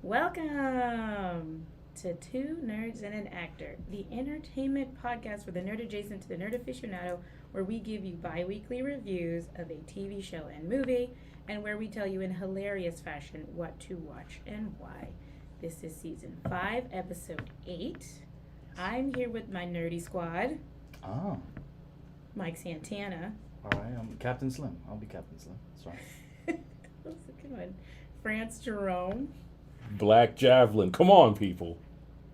Welcome to Two Nerds and an Actor, the entertainment podcast for the nerd adjacent to the nerd aficionado, where we give you bi-weekly reviews of a TV show and movie, and where we tell you in hilarious fashion what to watch and why. This is season 5, episode 8. I'm here with my nerdy squad. Oh. Mike Santana. All right, I'm Captain Slim. I'll be Captain Slim. That's right. That's a good one. France Jerome. Black Javelin. Come on, people.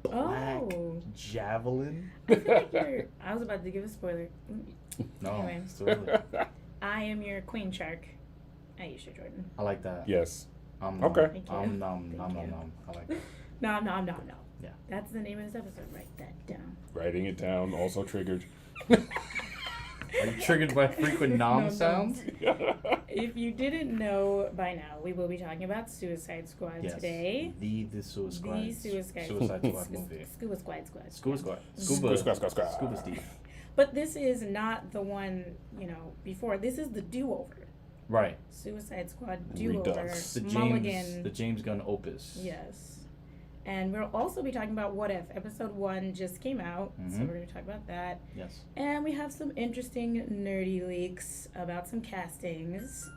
Black Oh. Javelin? I feel like I was about to give a spoiler. No, Anyway. it's too early. I am your Queen Shark, Aisha Jordan. I like that. Yes. Okay. Thank you. Nom. I like that. No. Yeah. That's the name of this episode. Write that down. Writing it down also triggered. Are you triggered by frequent nom No, sounds? If you didn't know by now, we will be talking about Suicide Squad Yes. today. The Suicide The Suicide Suicide Squad movie. Scuba Squad. Scuba Squad. Scuba. Steve. But this is not the one, before. This is the do-over. Right. Suicide Squad do-over. Redux. The James Gunn opus. Yes. And we'll also be talking about What If. Episode 1 just came out, so Mhm. we're going to talk about that. Yes. And we have some interesting nerdy leaks about some castings,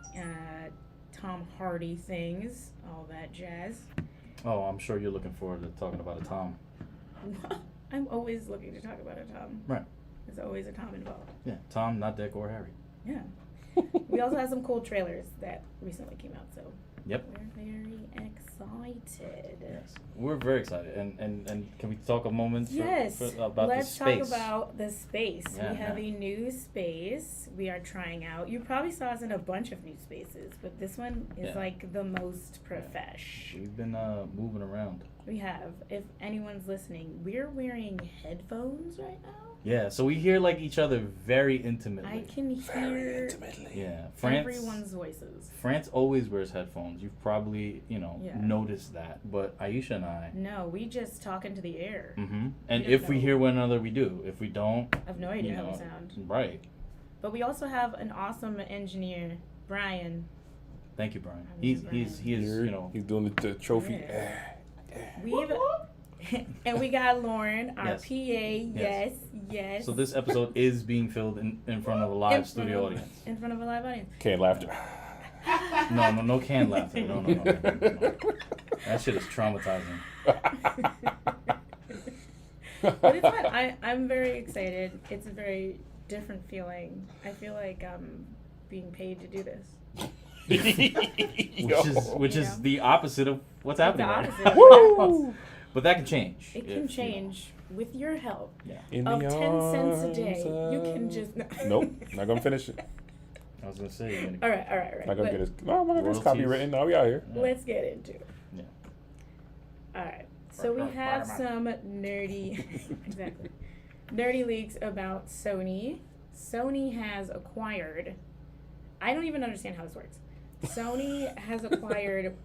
Tom Hardy things, all that jazz. Oh, I'm sure you're looking forward to talking about a Tom. I'm always looking to talk about a Tom. Right. There's always a Tom involved. Yeah. Tom, not Dick or Harry. Yeah. We also have some cool trailers that recently came out, so Yep. we're very excited. Yes. We're very excited. And can we talk a moment Yes. about Let's the space? talk about the space. Yeah, We have yeah. a new space we are trying out. You probably saw us in a bunch of new spaces, but this one is Yeah. like the most profesh. We've been moving around. We have. If anyone's listening, we're wearing headphones right now. Yeah, so we hear like each other very intimately. I can hear Yeah, everyone's voices. France always wears headphones. You've probably Yeah. noticed that. But Aisha and I. No, we just talk into the air. Mm-hmm. And don't if we know. hear one another, we do. If we don't, I have no idea you how know, we sound. right. But we also have an awesome engineer, Brian. Thank you, Brian. I He mean, is He's doing the trophy. Yeah. We've and we got Lauren, our Yes. PA. Yes. So this episode is being filmed in front of a live studio audience. In front of a live audience. Can't laughter. No canned laughter. No. That shit is traumatizing. But it's fun. I'm very excited. It's a very different feeling. I feel like I'm being paid to do this. Which is Yeah. the opposite of what's happening The right opposite. now. Woo! But that can change. It if, can you know. change with your help. Yeah. In Of the 10 cents a day, arms you can of- just. Nope, not gonna finish it. I was gonna say. You're gonna, All right. Not gonna But get his. No, I'm not gonna get his Royalties. copywritten. No, we out here. Yeah. let's get into it. Yeah. All right. So we have some nerdy, exactly, nerdy leaks about Sony. Sony has acquired. I don't even understand how this works. Sony has acquired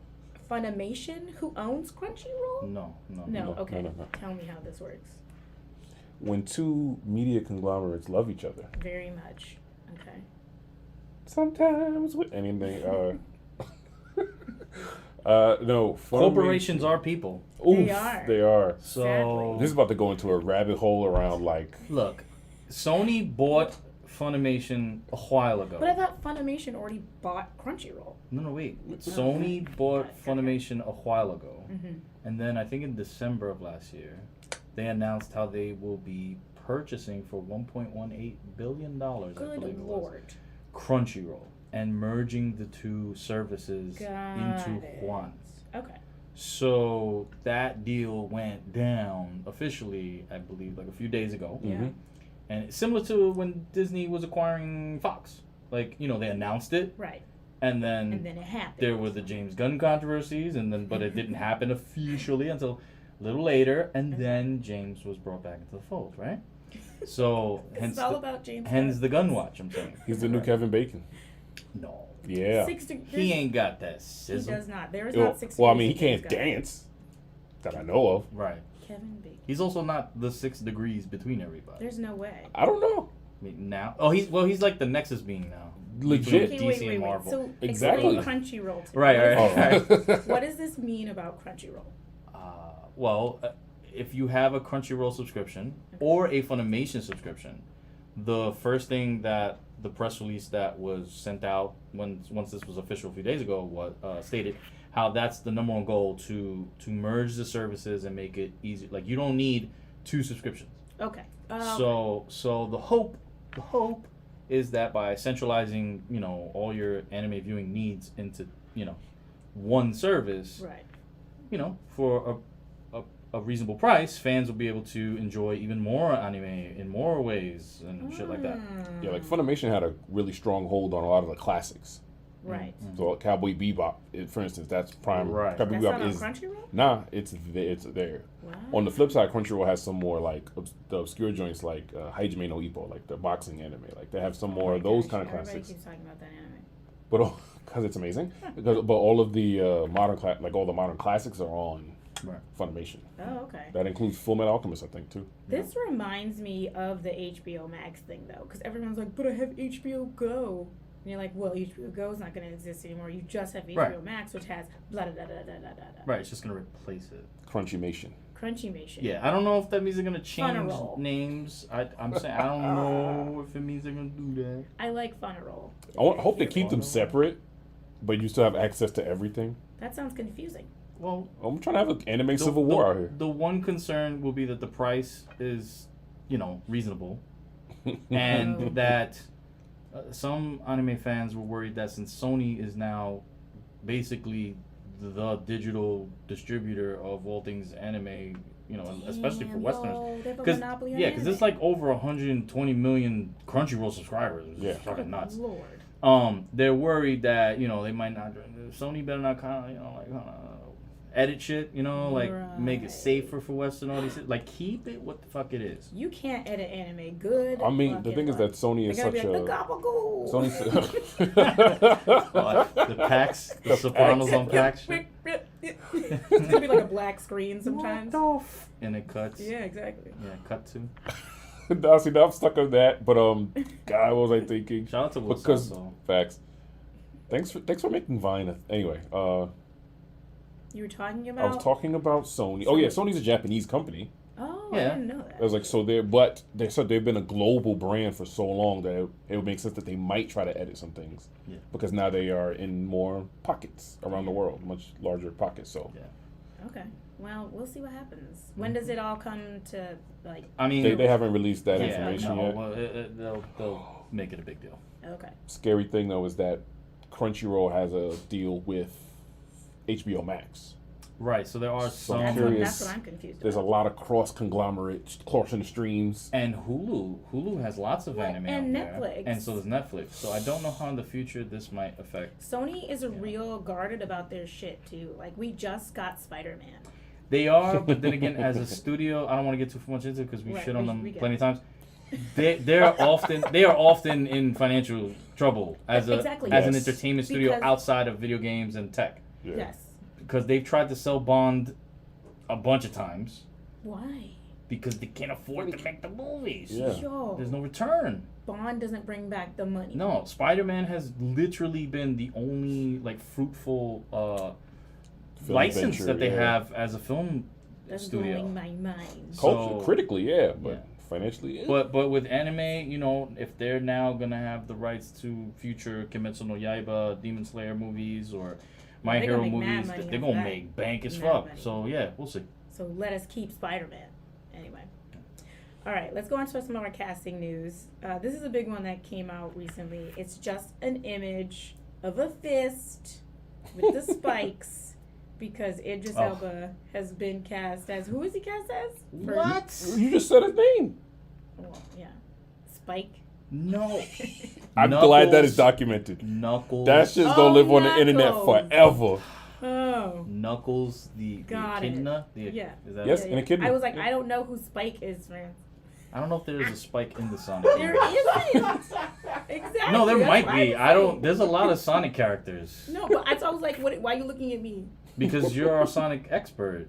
Funimation, who owns Crunchyroll. No. No. Okay. No. Tell me how this works. When two media conglomerates love each other, Very much. Okay. sometimes with anything. No. Corporations are people. They are. They are. So Exactly. This is about to go into a rabbit hole around like. look, Sony bought Funimation a while ago. But I thought Funimation already bought Crunchyroll. No, wait. Sony bought Okay. Funimation a while ago. Mm-hmm. And then I think in December of last year, they announced how they will be purchasing for $1.18 billion, I Good believe it was, lord. Crunchyroll, and merging the two services Got into it. one. Okay. So that deal went down officially, I believe, like a few days ago. Yeah. Mhm. And it's similar to when Disney was acquiring Fox. Like, they announced it, Right. and then And then it happened. there were the James Gunn controversies, but it didn't happen officially until a little later, and then James was brought back into the fold, right? So It's all about James. hence Gunn. the Gun Watch, I'm saying. He's the new Kevin Bacon. No, Yeah. 6 degrees. he ain't got that He sizzle. does not. There is Well, not 6 well, I degrees mean, he in can't James Gunn. dance. That I know of. Right. Kevin Bacon. He's also not the 6 degrees between everybody. There's no way. Uh, I don't know. I mean, now. Oh, he's like the Nexus being now. legit. between DC and Marvel. So Exactly. explain Crunchyroll to me. Right. What does this mean about Crunchyroll? Well, if you have a Crunchyroll subscription or a Funimation subscription, the first thing that the press release that was sent out once this was official a few days ago stated how that's the number one goal to merge the services and make it easy. Like, you don't need 2 subscriptions. Okay. So the hope is that by centralizing, all your anime viewing needs into, one service, right. For a reasonable price, fans will be able to enjoy even more anime in more ways and shit like that. Yeah, like Funimation had a really strong hold on a lot of the classics. Right. So Cowboy Bebop, for instance, that's prime. Right. Cowboy That's Bebop not on is Crunchyroll? nah, it's there. Wow. On the flip side, Crunchyroll has some more like the obscure joints like Hajime no Ippo, like the boxing anime. Like they have some more of those kind of Everybody classics. keeps talking about that anime. But because it's amazing, but all of the all the modern classics are on Funimation. Oh, okay. That includes Full Metal Alchemist, I think, too. This reminds me of the HBO Max thing, though, because everyone's like, but I have HBO Go. And you're like, well, HBO Go is not going to exist anymore. You just have HBO Max, which has blah, blah, blah, blah, blah, blah, blah. Right, it's just going to replace it. Crunchymation. Yeah, I don't know if that means they're going to change Funroll. names. I'm saying I don't know if it means they're going to do that. I like Funroll. I hope they keep them separate, but you still have access to everything. That sounds confusing. Well, I'm trying to have an anime civil war out here. The one concern will be that the price is, reasonable, and that some anime fans were worried that since Sony is now basically the digital distributor of all things anime, especially for Westerners, because it's like over 120 million Crunchyroll subscribers. It's fucking nuts. Lord. They're worried that they might not. Sony better not kind of edit shit, make it safer for Western audiences. Like, keep it what the fuck it is. You can't edit anime good. I mean, the thing is that Sony is such a... The gabagool. The PAX, the Sopranos on PAX shit. It's going to be like a black screen sometimes. And it cuts. Yeah, exactly. Yeah, cut to. Now I'm stuck on that, but God, what was I thinking? Shout out to Will Because Sasso. Facts. Thanks for making Vine. Anyway, You were talking I about... was talking about Sony. Oh yeah, Sony's a Japanese company. Oh, Yeah. I didn't know that. I was like, they said they've been a global brand for so long that it would make sense that they might try to edit some things. Yeah. Because now they are in more pockets around the world, much larger pockets. So Yeah. Okay. Well, we'll see what happens. When does it all come to, like... I mean, they haven't released that Yeah, information no, yet. well, they'll make it a big deal. Okay. Scary thing though is that Crunchyroll has a deal with HBO Max. Right, so there are So some... I'm That's curious. what I'm confused There's a about. lot of cross-conglomerate, crossing streams. And Hulu. Hulu has lots of Well, anime and out there. Netflix. And so does Netflix. So I don't know how in the future this might affect. Sony is real guarded about their shit, too. Like, we just got Spider-Man. They are, but then again, as a studio, I don't want to get too much into it because we Right, shit on we them get plenty it. of times. They are often in financial trouble as Exactly, an yes. entertainment studio Because- outside of video games and tech, Yeah. Yes. because they've tried to sell Bond a bunch of times Why? because they can't afford to make the movies. Yeah. Yo, There's no return. Bond doesn't bring back the money. No, Spider-Man has literally been the only fruitful Film license venture, that they yeah. have as a film That's studio. blowing my mind. Culture, So- critically, yeah, but Yeah. financially, But with anime, if they're now gonna have the rights to future Kimetsu no Yaiba, Demon Slayer movies, or My They're Hero gonna make mad movies, money they're off gonna that. make bank as Mad fuck. money. So yeah, we'll see. So let us keep Spider-Man. Anyway. All right, let's go on to some of our casting news. This is a big one that came out recently. It's just an image of a fist with the spikes because Idris Oh. Elba has been cast as... Who is he cast as? you just said his name. Well, yeah. Spike. No. I'm glad that is Knuckles. documented. Knuckles. That shit's gonna live on the internet Knuckles. forever. Oh. Knuckles, the Got it. echidna. Yeah. Is that Yes, it? and a kidney. I was like, I don't know who Spike is, man. I don't know if there's a Spike in the Sonic. There universe. isn't. Exactly. No, there That's might what be. I'm I don't. saying. There's a lot of Sonic characters No, but I was like, why are you looking at me? because you're our Sonic expert.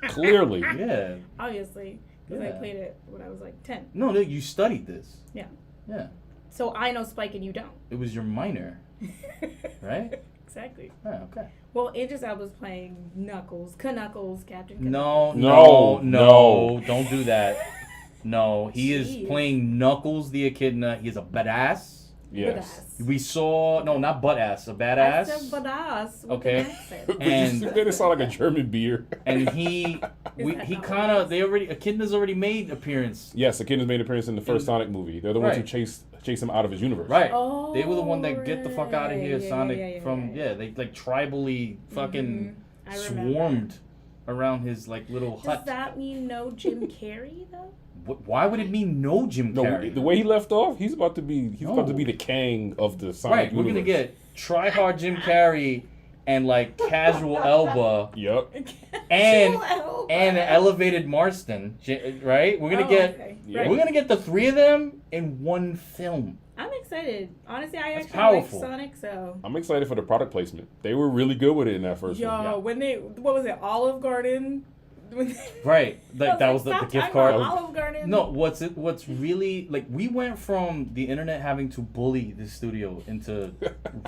Clearly. Yeah. Obviously, because I Yeah. played it when I was like 10. No, you studied this. Yeah. Yeah. So I know Spike and you don't. It was your minor, right? Exactly. Oh, okay. Well, Idris Elba's playing Knuckles, Captain No, Knuckles. No. don't do that. No, he is Jeez. playing Knuckles the Echidna. He's a badass. Yes. We saw not butt ass, a I badass. said badass. With Okay. an accent. But And- you made it sound like a German beer. And Is that not kind of what it is? Echidna's already made appearance. Yes, the kid has made an appearance in the first Sonic movie. They're the ones who Right. chase him out of his universe. Right. Oh, They were the one that get the fuck out of here, right. Sonic Yeah. they like tribally fucking I remember. swarmed around his like little Does hut. that mean no Jim Carrey though? Why would it mean no Jim No, Carrey? the way he left off, he's about to be No. the Kang of the Sonic Right, we're universe. gonna get try hard Jim Carrey and like casual Elba Yup. and Chill out, and man. elevated Marston, right? We're gonna get Okay. Yeah. we're gonna get the three of them in one film. I'm excited. Honestly, I That's actually powerful. like Sonic, so. I'm excited for the product placement. They were really good with it in that first Yo, one. Yeah. when they, what was it, Olive Garden? Right, like that was the stop gift talking card. about Olive Garden. No, what's really like we went from the internet having to bully the studio into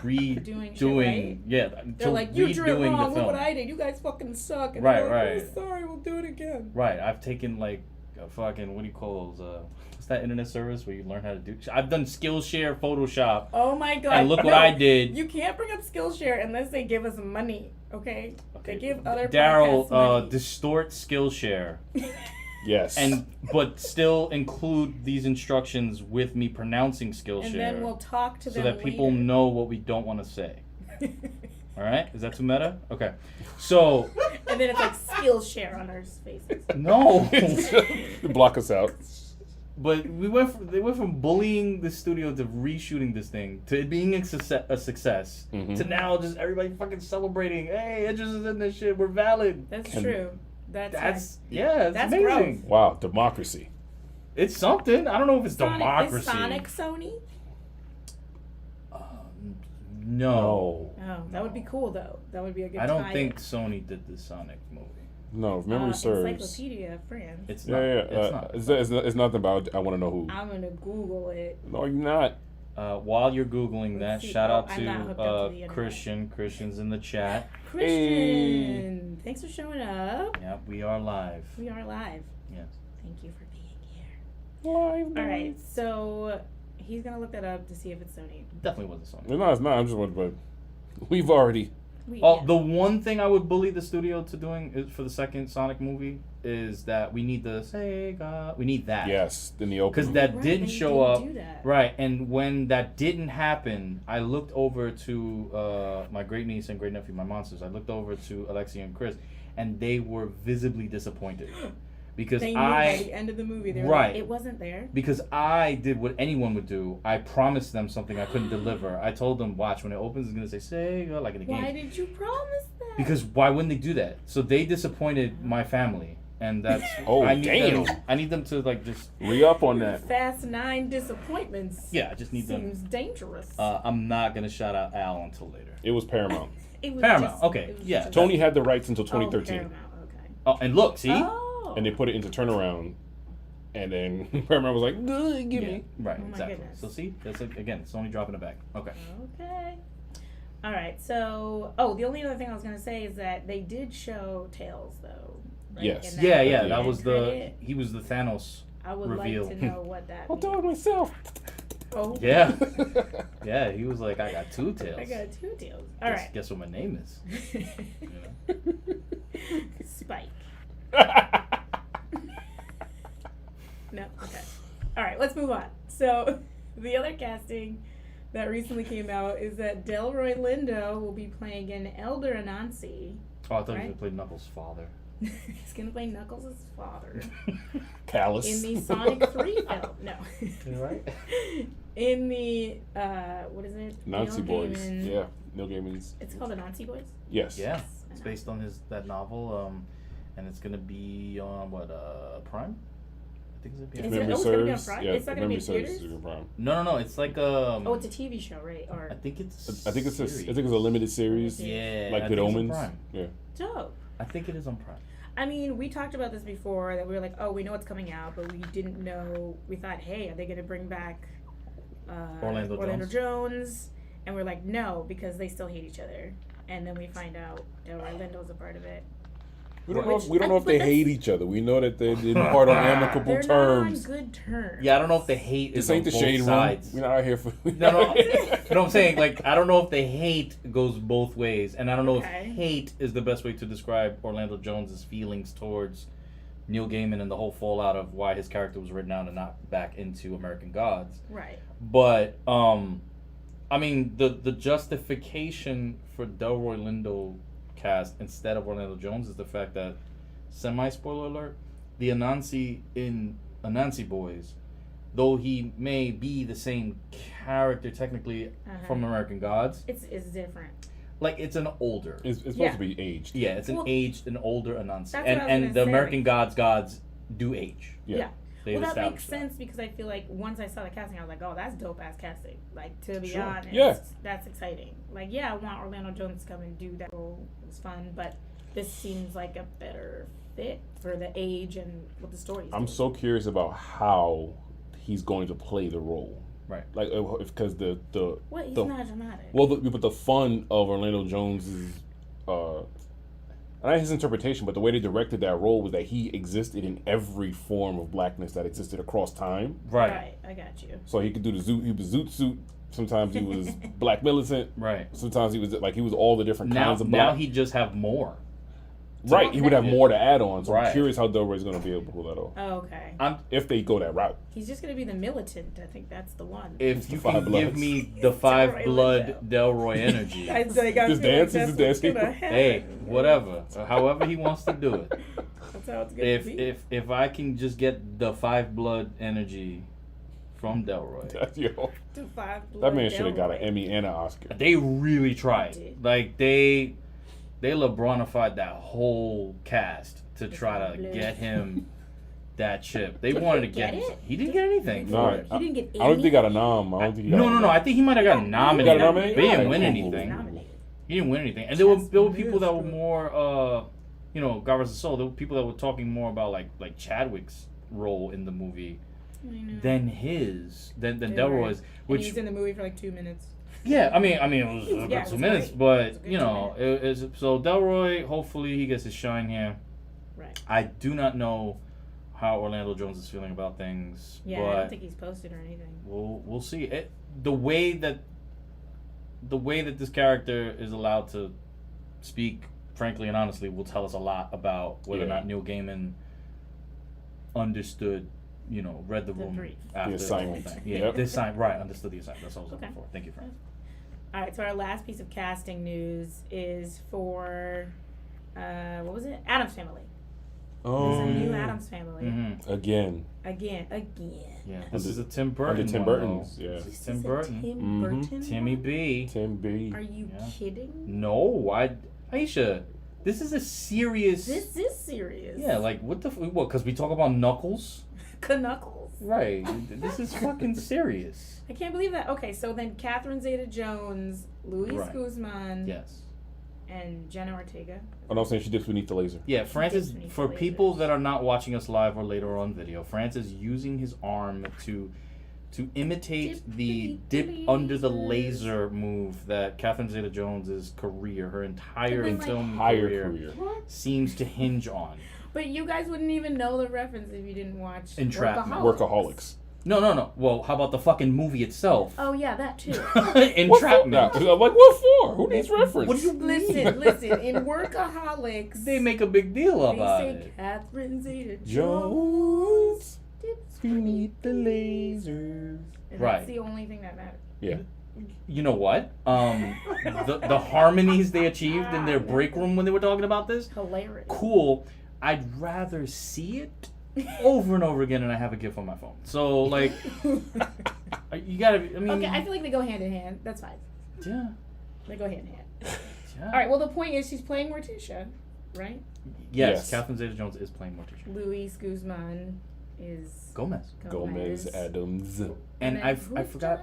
Doing shit, redoing right? They're to like, you drew it redoing wrong. the Look film. what I did. You guys fucking suck. And Right, they're like, right. "Oh, sorry, we'll do it again. Right, I've taken like a fucking what do you call those? What's that internet service where you learn how to do? I've done Skillshare, Photoshop, Oh my god. and look what No, I did. You can't bring up Skillshare unless they give us money, okay? They give other Daryl, podcasts money. distort Skillshare, Yes. but still include these instructions with me pronouncing Skillshare, and then we'll talk to so them that people later. know what we don't want to say. All right, is that too meta? Okay, so And then it's like Skillshare on our faces. no, block us out. but they went from bullying the studio to reshooting this thing to it being a success Mhm. to now just everybody fucking celebrating. Hey, Idris is in this shit. We're valid. That's And true. That's It's That's amazing. Wow, democracy. It's something. I don't know if it's Sonic, democracy. Is Sonic Sony? No. Oh, that would be cool though. That would be a good I don't tie-in. think Sony did the Sonic movie. No, if memory serves. Encyclopedia, friend. It's Yeah, not. yeah. It's not. It's nothing about I want to know who. I'm gonna Google it. No, you're not. While you're googling that, Let's see. shout out I'm not hooked up to the to internet. Christian's in the chat. Christian, thanks for showing up. Yep, we are live. We are live. Yes. Thank you for being here. Live. All right, so he's gonna look that up to see if it's Sony. Definitely wasn't Sony. No, it's not. I'm just wondering, but we've already. Oh, the one thing I would bully the studio to doing is for the second Sonic movie is that we need the Sega. We need that. Yes, in the open. Because that Right, didn't they show didn't up. do that. Right, and when that didn't happen, I looked over to my great niece and great nephew, my monsters. I looked over to Alexia and Chris, and they were visibly disappointed because They knew by the end of the movie. They were Right. like, it wasn't there. because I did what anyone would do. I promised them something I couldn't deliver. I told them, watch, when it opens, it's gonna say Sega like in the game. Why did you promise that? Because why wouldn't they do that? So they disappointed my family, and that's Oh, I need damn. them. I need them to like just Re-up on that. Fast 9 disappointments. yeah. I just need them. Seems dangerous. I'm not gonna shout out Al until later. It was Paramount. It was Paramount, just- okay, it was yeah. just- Tony had the rights until Oh, 2013, Paramount, okay. Oh, and look, see. Oh. and they put it into turnaround, and then Paramount was like, "Good, give Yeah, me." right, Oh my exactly. goodness. So see, that's again, Sony dropping it back. Okay. Okay. All right. So, the only other thing I was gonna say is that they did show Tails though. Right? Yes. In Yeah, Yeah, yeah, the that end was credit. he was the Thanos. I would reveal. like to know what that. I'll do it means. myself. Oh. Yeah, yeah, he was like, I got two tails. I got 2 tails. All right. Guess what my name is? You know? Spike. No. Okay. All right. Let's move on. So, the other casting that recently came out is that Delroy Lindo will be playing an elder Anansi. Oh, I thought he was Right? gonna play Knuckles' father. He's gonna play Knuckles' father Callous. in the Sonic 3 film. No. Right. In the what is it? Nazi Neil Boys. Gaiman- Yeah, Neil Gaiman's. It's called the Nazi Boys. Yes. Yeah, it's based on that novel, and it's gonna be on Prime. I think it's If gonna Is be. it- memory oh, it's gonna be on serves, Prime? yeah, It's not if gonna be memory in serves, theaters? it's on Prime. No, it's like Oh, it's a TV show, right? Or I think it's. I think it's series. a limited series, Yeah, like I Good think it's on Omens. Prime. Yeah. dope. I think it is on Prime. I mean, we talked about this before that we were like, oh, we know it's coming out, but we didn't know. We thought, hey, are they gonna bring back Orlando Jones, and we're like, no, because they still hate each other. And then we find out that Orlando's a part of it. We don't know if they hate each other. We know that they didn't part on amicable They're terms. not on good terms. Yeah, I don't know if the hate is This ain't on the both shade sides. room. We're not out here for. No, I'm saying, like, I don't know if the hate goes both ways, and I don't know if hate is the best way to describe Orlando Jones's feelings towards Neil Gaiman and the whole fallout of why his character was written out and not back into American Gods. Right. But I mean, the justification for Delroy Lindo cast instead of Orlando Jones is the fact that, semi-spoiler alert, the Anansi in Anansi Boys, though he may be the same character technically from American Gods, it's different. Like, it's an older. It's supposed to be aged. Yeah, it's an aged and older Anansi. That's And the American Gods do age. Yeah. They've Well, that makes established sense because I feel like once I saw the casting, I was like, oh, that's dope ass casting. Like, to be Sure. honest, Yeah. that's exciting. Like, yeah, I want Orlando Jones to come and do that role. It was fun, but this seems like a better fit for the age and what the story is. I'm so curious about how he's going to play the role. Right. Like, because the What? He's the, not dramatic. well, but the fun of Orlando Jones is, not his interpretation, but the way they directed that role was that he existed in every form of blackness that existed across time. Right. I got you. So he could do he was Zoot Suit. Sometimes he was black militant. Right. Sometimes he was all the different kinds of black. Now he just have more. Right, he would have more to add on. So Right. I'm curious how Delroy's going to be able to pull that off. Oh, okay. If they go that route. He's just going to be the militant. I think that's the one. If the you Five can give Bloods. me the Five Blood Delroy energy, I feel Just dance, like just that's what's dance. gonna happen. hey, whatever, however he wants to do it. That's how it's going to be. If I can just get the Five Blood energy from Delroy, Yo, The Five that Blood man should have got an Delroy. Emmy and an Oscar. they really tried. did. Like they LeBronified that whole cast to try to Blue. get him that chip. They Did wanted he to get get him. it? He didn't get anything No, for it. He didn't get I don't think he got a any- nom. I don't think he got No. I think he might have got nominated. He got nominated? They didn't Yeah, win cool. anything. Nominated. He didn't win anything. And there were Just people that were missed. more God vs. Soul. There were people that were talking more about like Chadwick's role in the movie I know. than They Delroy's, were. And which he was in the movie for like 2 minutes. yeah, I mean it was Yeah, about it 2 was minutes, great. but It was a good you 2 know, so Delroy, hopefully he gets his shine here. Right. I do not know how Orlando Jones is feeling about things, Yeah, I but don't think he's posted or anything. we'll see. The way that this character is allowed to speak frankly and honestly will tell us a lot about whether or Yeah. not Neil Gaiman understood, read the room brief. after The the whole assignment. thing. Yeah, Yep. the assignment. Right, understood the assignment. That's what I was looking Okay. for. Thank you, Fran. All right, so our last piece of casting news is for, what was it? Addams Family. There's a new Addams Family. Mm-hmm. Again. Again. Yeah, this Under- is a Tim Burton. under Tim one, Burton's, though. yeah. This is This Tim is a Burton. Tim Mhm. Burton Timmy one? B. Tim B. Are you Yeah. kidding? No, Aisha, this is a serious. This is serious. Yeah, like what the what? Because we talk about Knuckles. Knuckles. Right. This is fucking serious. I can't believe that. Okay, so then Catherine Zeta-Jones, Luis Right. Guzman, Yes. and Jenna Ortega. Oh, no, I'm saying she dips beneath the laser. Yeah, Francis, Disney for lasers. people that are not watching us live or later on video, Francis using his arm to imitate Dip the beneath dip the under the lasers. laser move that Catherine Zeta-Jones' career, her entire But then, film Higher career, career. What? seems to hinge on. But you guys wouldn't even know the reference if you didn't watch Entrapment. Workaholics. No. Well, how about the fucking movie itself? Oh yeah, that too. Entrapment. I'm like, what for? Who needs reference? What do you Listen. In Workaholics, They make a big deal they about say it. Catherine Zeta-Jones Jones dips beneath the lasers. and Right. that's the only thing that matters. Yeah. You know what? The harmonies they achieved in their break room when they were talking about this, Hilarious. cool. I'd rather see it over and over again, and I have a GIF on my phone. So like, you gotta. I mean, Okay, I feel like they go hand in hand. That's fine. yeah. They go hand in hand. Yeah. All right. Well, the point is she's playing Morticia, right? Yes, Yes. Catherine Zeta-Jones is playing Morticia Luis Guzman is Gomez, Gomez Adams. and then I who's forgot.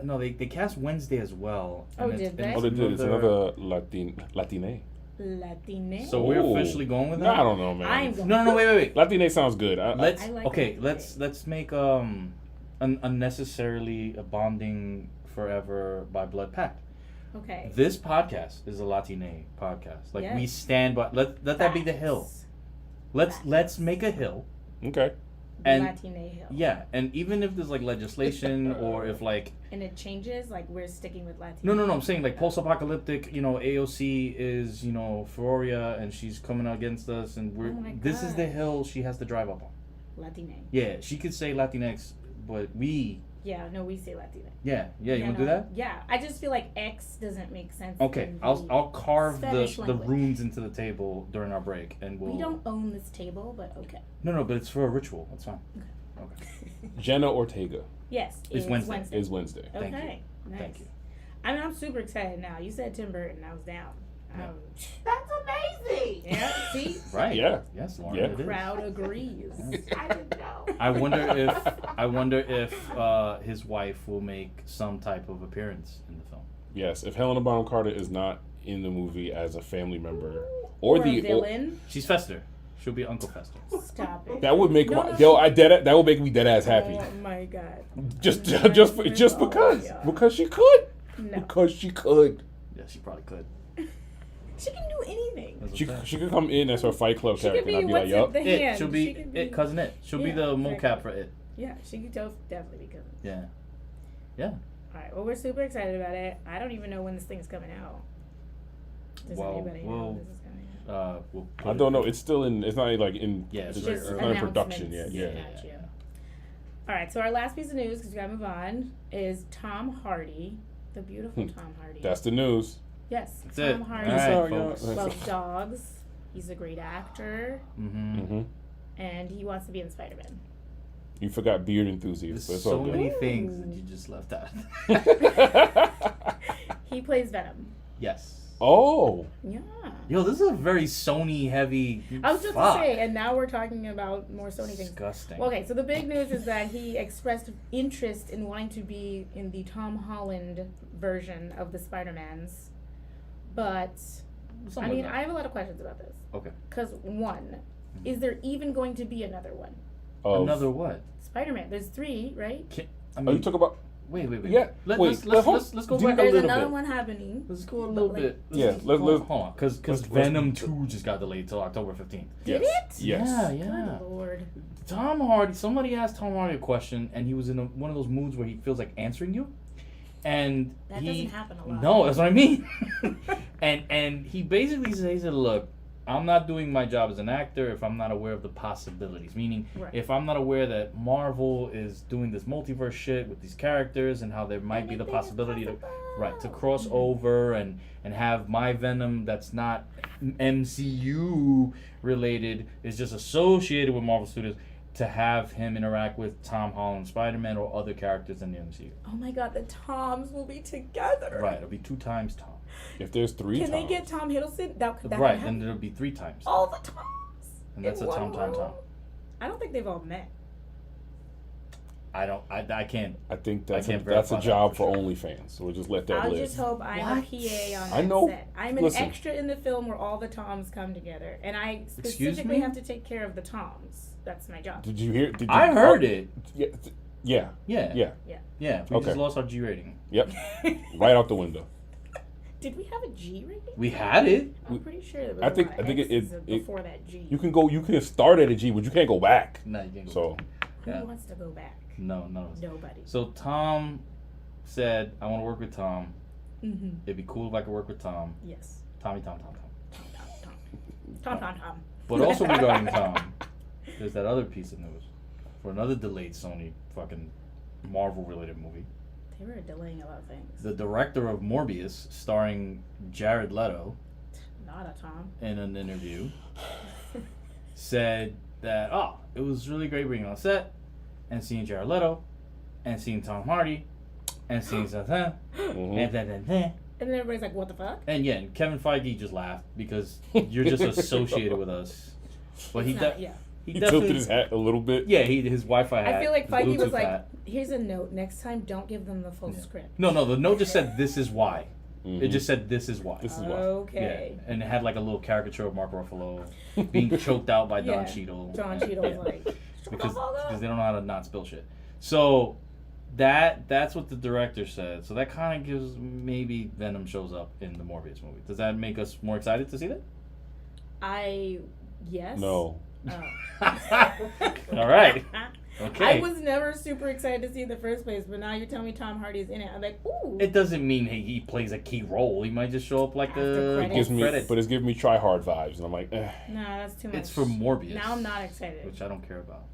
No, they cast Wednesday as well. Oh, and did they? and Oh, they did. It's another Latine. Latine. So we're Ooh. officially going with No, that. I don't know, man. I'm going. No, wait. Latine sounds good. Let's I like okay. it. Let's make unnecessarily a bonding forever by blood pact. Okay. This podcast is a Latine podcast. Like we Yes. stand by. Let that be the hill. Let's make a hill. Okay. The And- Latine Hill. Yeah, and even if there's like legislation or if like And it changes, like we're sticking with Latine. no, I'm saying like post-apocalyptic. AOC is Feroria and she's coming against us, and we're Oh my this is the gosh. hill she has to drive up on. Latine. Yeah, she could say Latinx, but we. Yeah, no, we say Latine. Yeah. You wanna do that? Yeah, I just feel like X doesn't make sense. Okay, in I'll the carve Spanish the language. runes into the table during our break, and we'll. We don't own this table, but okay. No, but it's for a ritual. That's fine. Okay. Jenna Ortega Yes, It's Wednesday. is Wednesday. Okay, Thank you. nice. Thank you. I mean, I'm super excited now. You said Tim Burton, I was down. Yeah. That's amazing. Yeah, see? Right. Yeah. Yes, Lauren. Yeah. It is. Crowd agrees. I didn't know. I wonder if his wife will make some type of appearance in the film. Yes. If Helena Bonham Carter is not in the movie as a family member Or the a villain. She's Fester. She'll be Uncle Fester. Stop it. that would make No, that would make me dead ass happy. Oh my god. Just Oh because yeah. because she could No. because she could. Yeah, she probably could. She can do anything. That's She what's that. she could come in as her Fight Club She could character, be and I'd be what's like, yup. the It. hand. She'll be She could it. Cousin It. She'll be Yeah, the exactly. mocap for It. Yeah, she could definitely be cousin. Yeah. Yeah. Alright, well, we're super excited about it. I don't even know when this thing's coming out. Does Well, anybody know well, when this is coming out? We'll I don't know. It's still in. It's not like in. Yeah, it's, it's it's just not in production yet. announcements. Yeah. Gotcha. Alright, so our last piece of news, because we gotta move on, is Tom Hardy, the beautiful Tom Hardy. That's the news. Yes, That's Tom it. Hardy All right, Sorry, folks. y'all. loves dogs. He's a great actor, Mm-hmm. Mm-hmm. and he wants to be in Spider-Man. You forgot beard enthusiast. There's But it's all so many Ooh. things that you just left out. good. He plays Venom. Yes. Oh. Yeah. Yo, this is a very Sony heavy. I was just Fuck. to say, and now we're talking about more Sony things. Disgusting. Okay, so the big news is that he expressed interest in wanting to be in the Tom Holland version of the Spider-Mans. But, Something I like mean, that. I have a lot of questions about this. Okay. Because, one, is there even going to be another one? Another what? Spider-Man. There's 3, right? I Oh, mean, you talk about. wait. Yeah, wait, but hold- Let's go do back a There's little another bit. one happening. Let's go a little like- bit. Yeah, hold let's- on, because let's- Venom 2 just got delayed till October 15th. Did Yes. it? Yes. Yeah. Good Lord. Tom Hardy. Somebody asked Tom Hardy a question, and he was in one of those moods where he feels like answering you, and That he doesn't happen a lot. no, that's what I mean. and he basically said, "Look, I'm not doing my job as an actor if I'm not aware of the possibilities. Meaning, Right. if I'm not aware that Marvel is doing this multiverse shit with these characters and how there might be the Anything is possibility to, possible. to cross over and have my Venom that's not MCU related is just associated with Marvel Studios." To have him interact with Tom Holland, Spider-Man, or other characters in the MCU. Oh my god, the Toms will be together. Right, it'll be 2 times Tom. If there's 3 Can they Toms. get Tom Hiddleston? That Right, can happen. and it'll be 3 times. All the Toms. And that's in a one Tom. room? I don't think they've all met. I can't. I think I that's can't that's a verify that job for for sure. OnlyFans. So we'll just let that I'll live. just hope I'm What? a PA on I that know. set. I'm an Listen. extra in the film where all the Toms come together, and I Excuse specifically me? have to take care of the Toms. That's my job. Did you hear? Did you, I heard it. Yeah. Yeah. Yeah. Yeah. Yeah. We Okay. just lost our G rating. Yep. Right out the window. Did we have a G rating? We had it. I'm pretty sure there was I think- a lot of I think it- X's it- before that G. You can start at a G, but you can't go back. No, you can't go. So Who yeah. wants to go back? No, none of us. Nobody. So Tom said, "I want to work with Tom. Mm-hmm. It'd be cool if I could work with Tom. Yes. Tom. Tom. But also regarding Tom, there's that other piece of news for another delayed Sony fucking Marvel-related movie. They were delaying a lot of things. The director of Morbius, starring Jared Leto, Not a Tom. in an interview, said that it was really great being on set and seeing Jared Leto and seeing Tom Hardy and seeing mhm. And then everybody's like, what the fuck? and yeah, and Kevin Feige just laughed because you're just associated with us. But It's not- yeah. he he definitely tilted his hat a little bit. yeah his Wi-Fi hat. I feel like his Feige was Bluetooth like, hat. here's a note. Next time, don't give them the full Yeah. script. No, the note just said this is why. Mhm. It just said this is why. This is why. Okay. Yeah, and it had like a little caricature of Mark Ruffalo being choked out by Don Yeah. Cheadle. John Cheadle was like, because they don't know how to not spill shit. So That's what the director said. So that kind of gives maybe Venom shows up in the Morbius movie. Does that make us more excited to see that? Yes. No. All right. Okay. I was never super excited to see it in the first place, but now you're telling me Tom Hardy's in it. I'm like, ooh. It doesn't mean he plays a key role. He might just show up like After the credits. credits. But it's giving me Try Hard vibes, and I'm like, eh. No, that's too much. It's for Morbius. Now I'm not excited. Which I don't care about.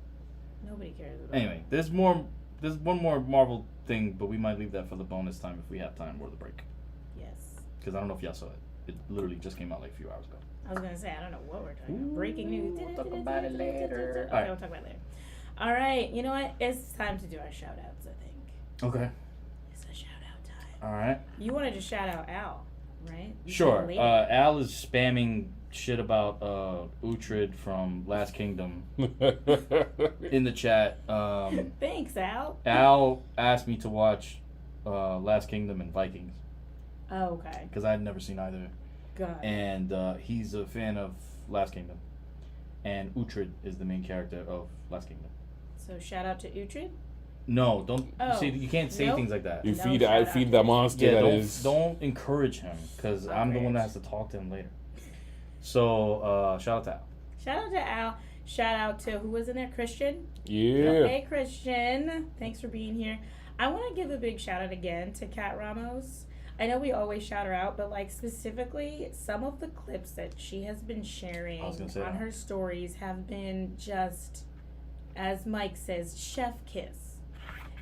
Nobody cares about. Anyway, there's one more Marvel thing, but we might leave that for the bonus time if we have time or the break. Yes. Because I don't know if y'all saw it. It literally just came out like a few hours ago. I was gonna say I don't know what we're talking about. Breaking news. We'll talk about it later. Okay, we'll talk about it later. All right. You know what? It's time to do our shout outs. I think Okay. it's a shout out time. All right. You wanted to shout out Al, right? You Sure. said later. Al is spamming shit about Uhtred from Last Kingdom in the chat. Thanks, Al. Al asked me to watch Last Kingdom and Vikings Oh, okay. because I had never seen either, Good. and he's a fan of Last Kingdom, and Uhtred is the main character of Last Kingdom. So shout out to Uhtred. No, don't Oh. see. You can't say Nope. things like that. You No feed shout out. that monster Yeah, that don't is. don't encourage him because I'm the one that has to talk to him later. So shout out to Al. Shout out to Al. Shout out to who was in there? Christian. Yeah. Hey, Christian. Thanks for being here. I want to give a big shout out again to Kat Ramos. I know we always shout her out, but like specifically, some of the clips that she has been sharing I was gonna say on that. her stories have been just, as Mike says, chef kiss.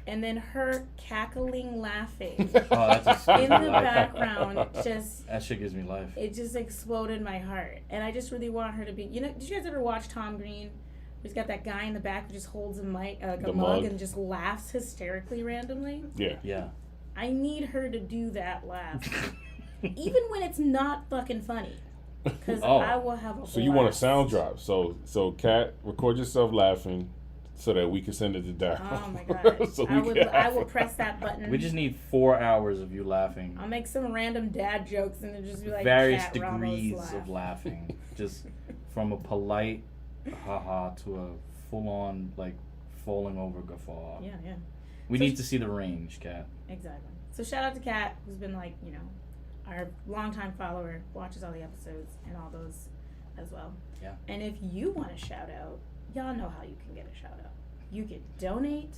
And then her cackling, laughing Oh, that's a in the background, just That shit gives me life. it just exploded my heart. And I just really want her to be. You know, did you guys ever watch Tom Green? He's got that guy in the back who just holds a mic, like The a mug, mug. and just laughs hysterically randomly. Yeah. Yeah. I need her to do that laugh, even when it's not fucking funny, because Oh. I will have a. So you want a blast. sound drop? So Kat, record yourself laughing, so that we can send it to Daryl. Oh my god! So I we would. can I have will it. press that button. We just need 4 hours of you laughing. I'll make some random dad jokes and it'll just be like Various Kat degrees Ramos laugh. of laughing. Just from a polite haha to a full on like falling over guffaw. Yeah, yeah, We So need to see the range, Kat. exactly. So shout out to Kat, who's been like, you know, our longtime follower, watches all the episodes and all those as well. Yeah. And if you want a shout out, y'all know how you can get a shout out. You can donate,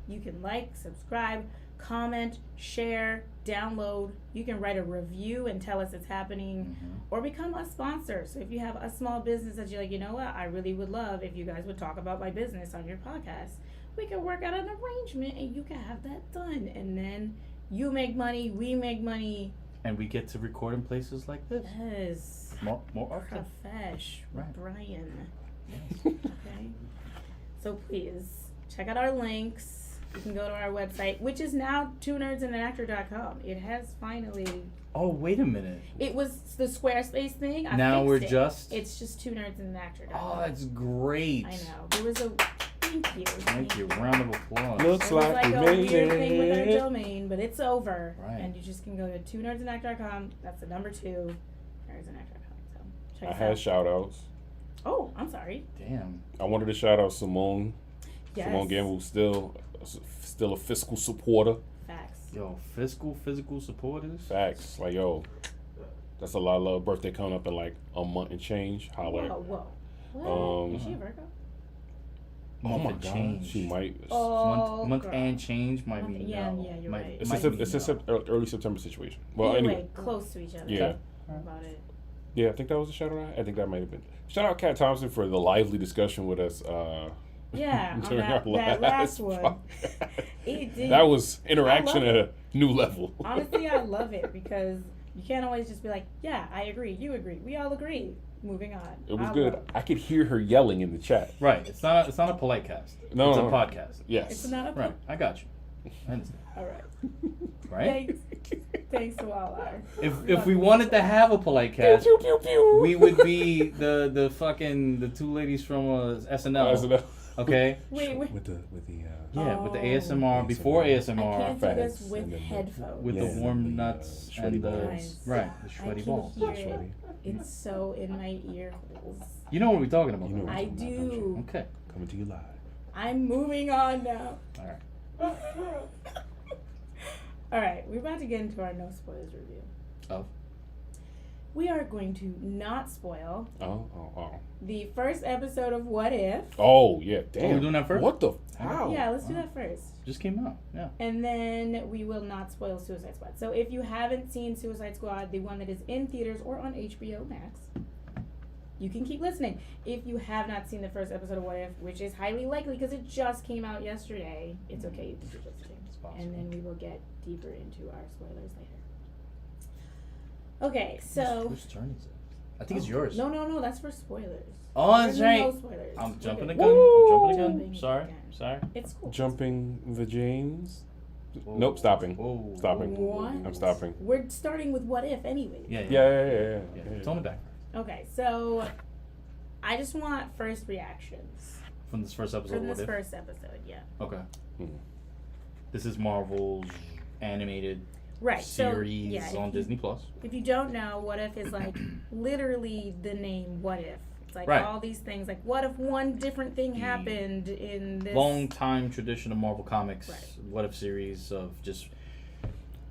you can like, subscribe, comment, share, download. You can write a review and tell us it's happening, or become a sponsor. So if you have a small business that you're like, you know what, I really would love if you guys would talk about my business on your podcast, we can work out an arrangement and you can have that done. And then you make money, we make money. And we get to record in places like this. Yes. More often. Profesh. Right. Brian. Okay. So please check out our links. You can go to our website, which is now twonerdsandinactor.com. It has finally. Oh, wait a minute. It was the Squarespace thing. I Now fixed we're it. just. It's just twonerdsandinactor.com. Oh, that's great. I know. There was a. Thank you. Thank you. Round of applause. Looks There was like like we a made weird thing with our it. domain, but it's over. Right. And you just can go to twonerdsandactor.com. That's the number 2, nerdsandactor.com. So check I us had out. shout outs. Oh, I'm sorry. Damn. I wanted to shout out Simone. Yes. Simone Gamble still a fiscal supporter. Facts. Yo, physical supporters. Facts. Like, yo, that's a lot of love. Birthday coming up in like a month and change. Holler. Whoa. What? Is she a Um, Virgo? Oh Month my and god. change. She might. Oh, month girl. and change might Month- mean yeah, no. yeah, you're Might- right. It's might a, mean it's a no. early September situation. Well, Anyway, anyway. close to each other. Yeah. About it. Yeah, I think that was a shout out. I think that might have been. Shout out Kat Thompson for the lively discussion with us. Yeah, on during that last one. podcast. It did. That was interaction I at love a new level. Honestly, I love it because you can't always just be like, yeah, I agree, you agree, we all agree. Moving on. It was I good. love it. I could hear her yelling in the chat. Right. It's not a polite cast. No, It's a no. podcast. Yes. It's not a Right. I got you. I understand. All right. Right? Thanks to all our. If we wanted to have a polite cast, Pew, pew, pew. we would be the fucking the 2 ladies from SNL. Okay? Wait. with the Yeah, with the Oh. ASMR before I ASMR, can't do this facts, with and then the- headphones. with Yeah, the warm the, nuts sweaty and the balls. right, the I sweaty can balls. hear Sweaty. it. It's so in my ear holes. You know what we're talking about, You know though, what right? I I'm talking about, don't do. Okay. coming to you live. I'm moving on now. All right. All right, we're about to get into our no spoilers review. Oh. We are going to not spoil Oh. the first episode of What If. Oh, yeah. Damn. we're doing that first? What the? How? Yeah, let's do that first. Just came out. Yeah. And then we will not spoil Suicide Squad. So if you haven't seen Suicide Squad, the one that is in theaters or on HBO Max, you can keep listening. If you have not seen the first episode of What If, which is highly likely because it just came out yesterday, it's okay. You can keep listening. And then we will get deeper into our spoilers later. Okay, so... Whose turn is it? I think it's yours. No, that's for spoilers. Oh, that's We're right. No spoilers. I'm We're jumping the good. gun. I'm jumping Jumping the gun. the Sorry. gun. Sorry. It's cool. Jumping the James. Whoa. Nope, stopping. Whoa. Stopping. What? I'm stopping. We're starting with What If anyway. Yeah. Yeah. Tell me back Okay, so I just want first reactions from this first episode. from of this What If? first episode. Yeah. Okay. Mhm. This is Marvel's animated Right. series so, yeah, on Disney Plus. If you don't know, What If is like literally the name What If. It's like Right. all these things. Like, what if one different thing The happened in this? Long time tradition of Marvel Comics. Right. What If series of just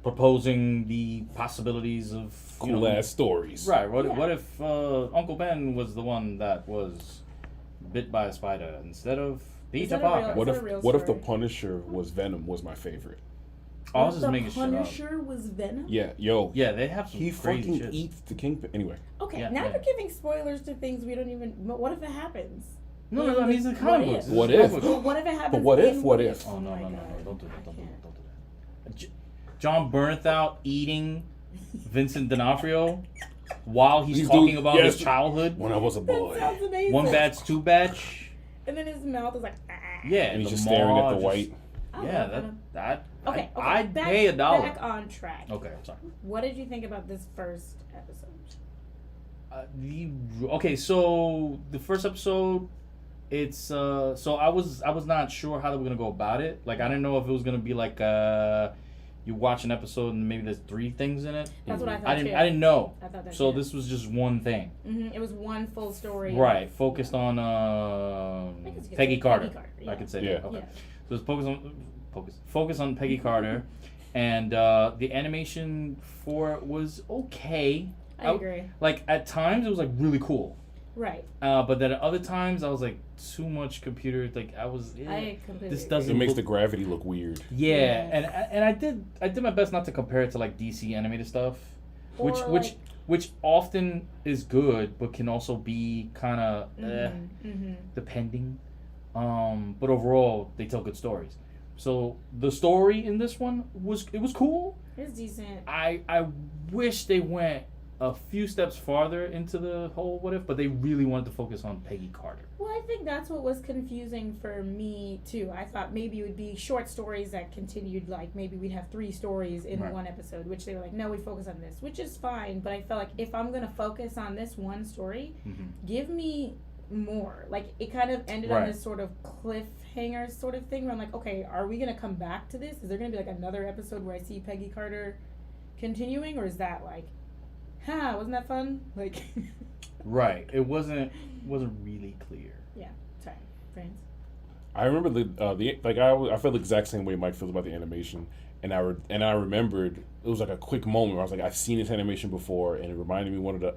proposing the possibilities of Cool ass stories. Right. Yeah. What if Uncle Ben was the one that was bit by a spider instead of Peter that a real- Parker? What It's if a real What if the story. Punisher was Venom? Was my favorite. I was What, just the making shit up. Punisher was Venom? Yeah, yo. Yeah, they have some He crazy fucking shit. eats the Kingpin. Anyway, Okay, Yeah, now yeah. you're giving spoilers to things we don't even. But what if it happens? No, I mean, it's in What comic if? books. What This is if? comic But books. what if it happens? what if, in what if? Oh, no, my no, God. don't do that. I Don't do can't. that. Don't do that. John Bernthal eating Vincent D'Onofrio while he's These talking dudes- about yes. his childhood. when I was a That boy. sounds amazing. One batch, two batch. And then his mouth is like. Yeah, And he's the just staring at maw the just- white. I Yeah, love him. that. Okay, I'd back, pay $1. Back on track. Okay, I'm sorry. What did you think about this first episode? So the first episode, it's so I was not sure how they were gonna go about it. Like I didn't know if it was gonna be like you watch an episode and maybe there's 3 things in it. That's what I thought. I didn't know. I thought that. So too. this was just one thing, It was one full story. right? Focused on I guess you could Peggy say Carter. yeah. I could say Yeah. that. Okay. Yeah. So it's focus on Peggy Carter, and the animation for it was okay. I agree. Like at times it was like really cool. Right. But then at other times I was like too much computer. Like I was. I completely. This agree. doesn't It makes look- the gravity look weird. Yeah, Yes. and I did my best not to compare it to like DC animated stuff, Or, which often is good, but can also be kind of depending. But overall they tell good stories. So the story in this one was cool. It's decent. I wish they went a few steps farther into the whole what if, but they really wanted to focus on Peggy Carter. Well, I think that's what was confusing for me too. I thought maybe it would be short stories that continued, like maybe we'd have 3 stories in Right. one episode, which they were like, no, we focus on this, which is fine. But I felt like if I'm gonna focus on this one story, give me more. Like it kind of ended on Right. this sort of cliffhanger sort of thing where I'm like, okay, are we gonna come back to this? Is there gonna be like another episode where I see Peggy Carter continuing, or is that like, wasn't that fun? Like, Right. It wasn't really clear. sorry, friends. I remember I felt the exact same way Mike feels about the animation, and I remembered it was like a quick moment where I was like, I've seen this animation before, and it reminded me of one of the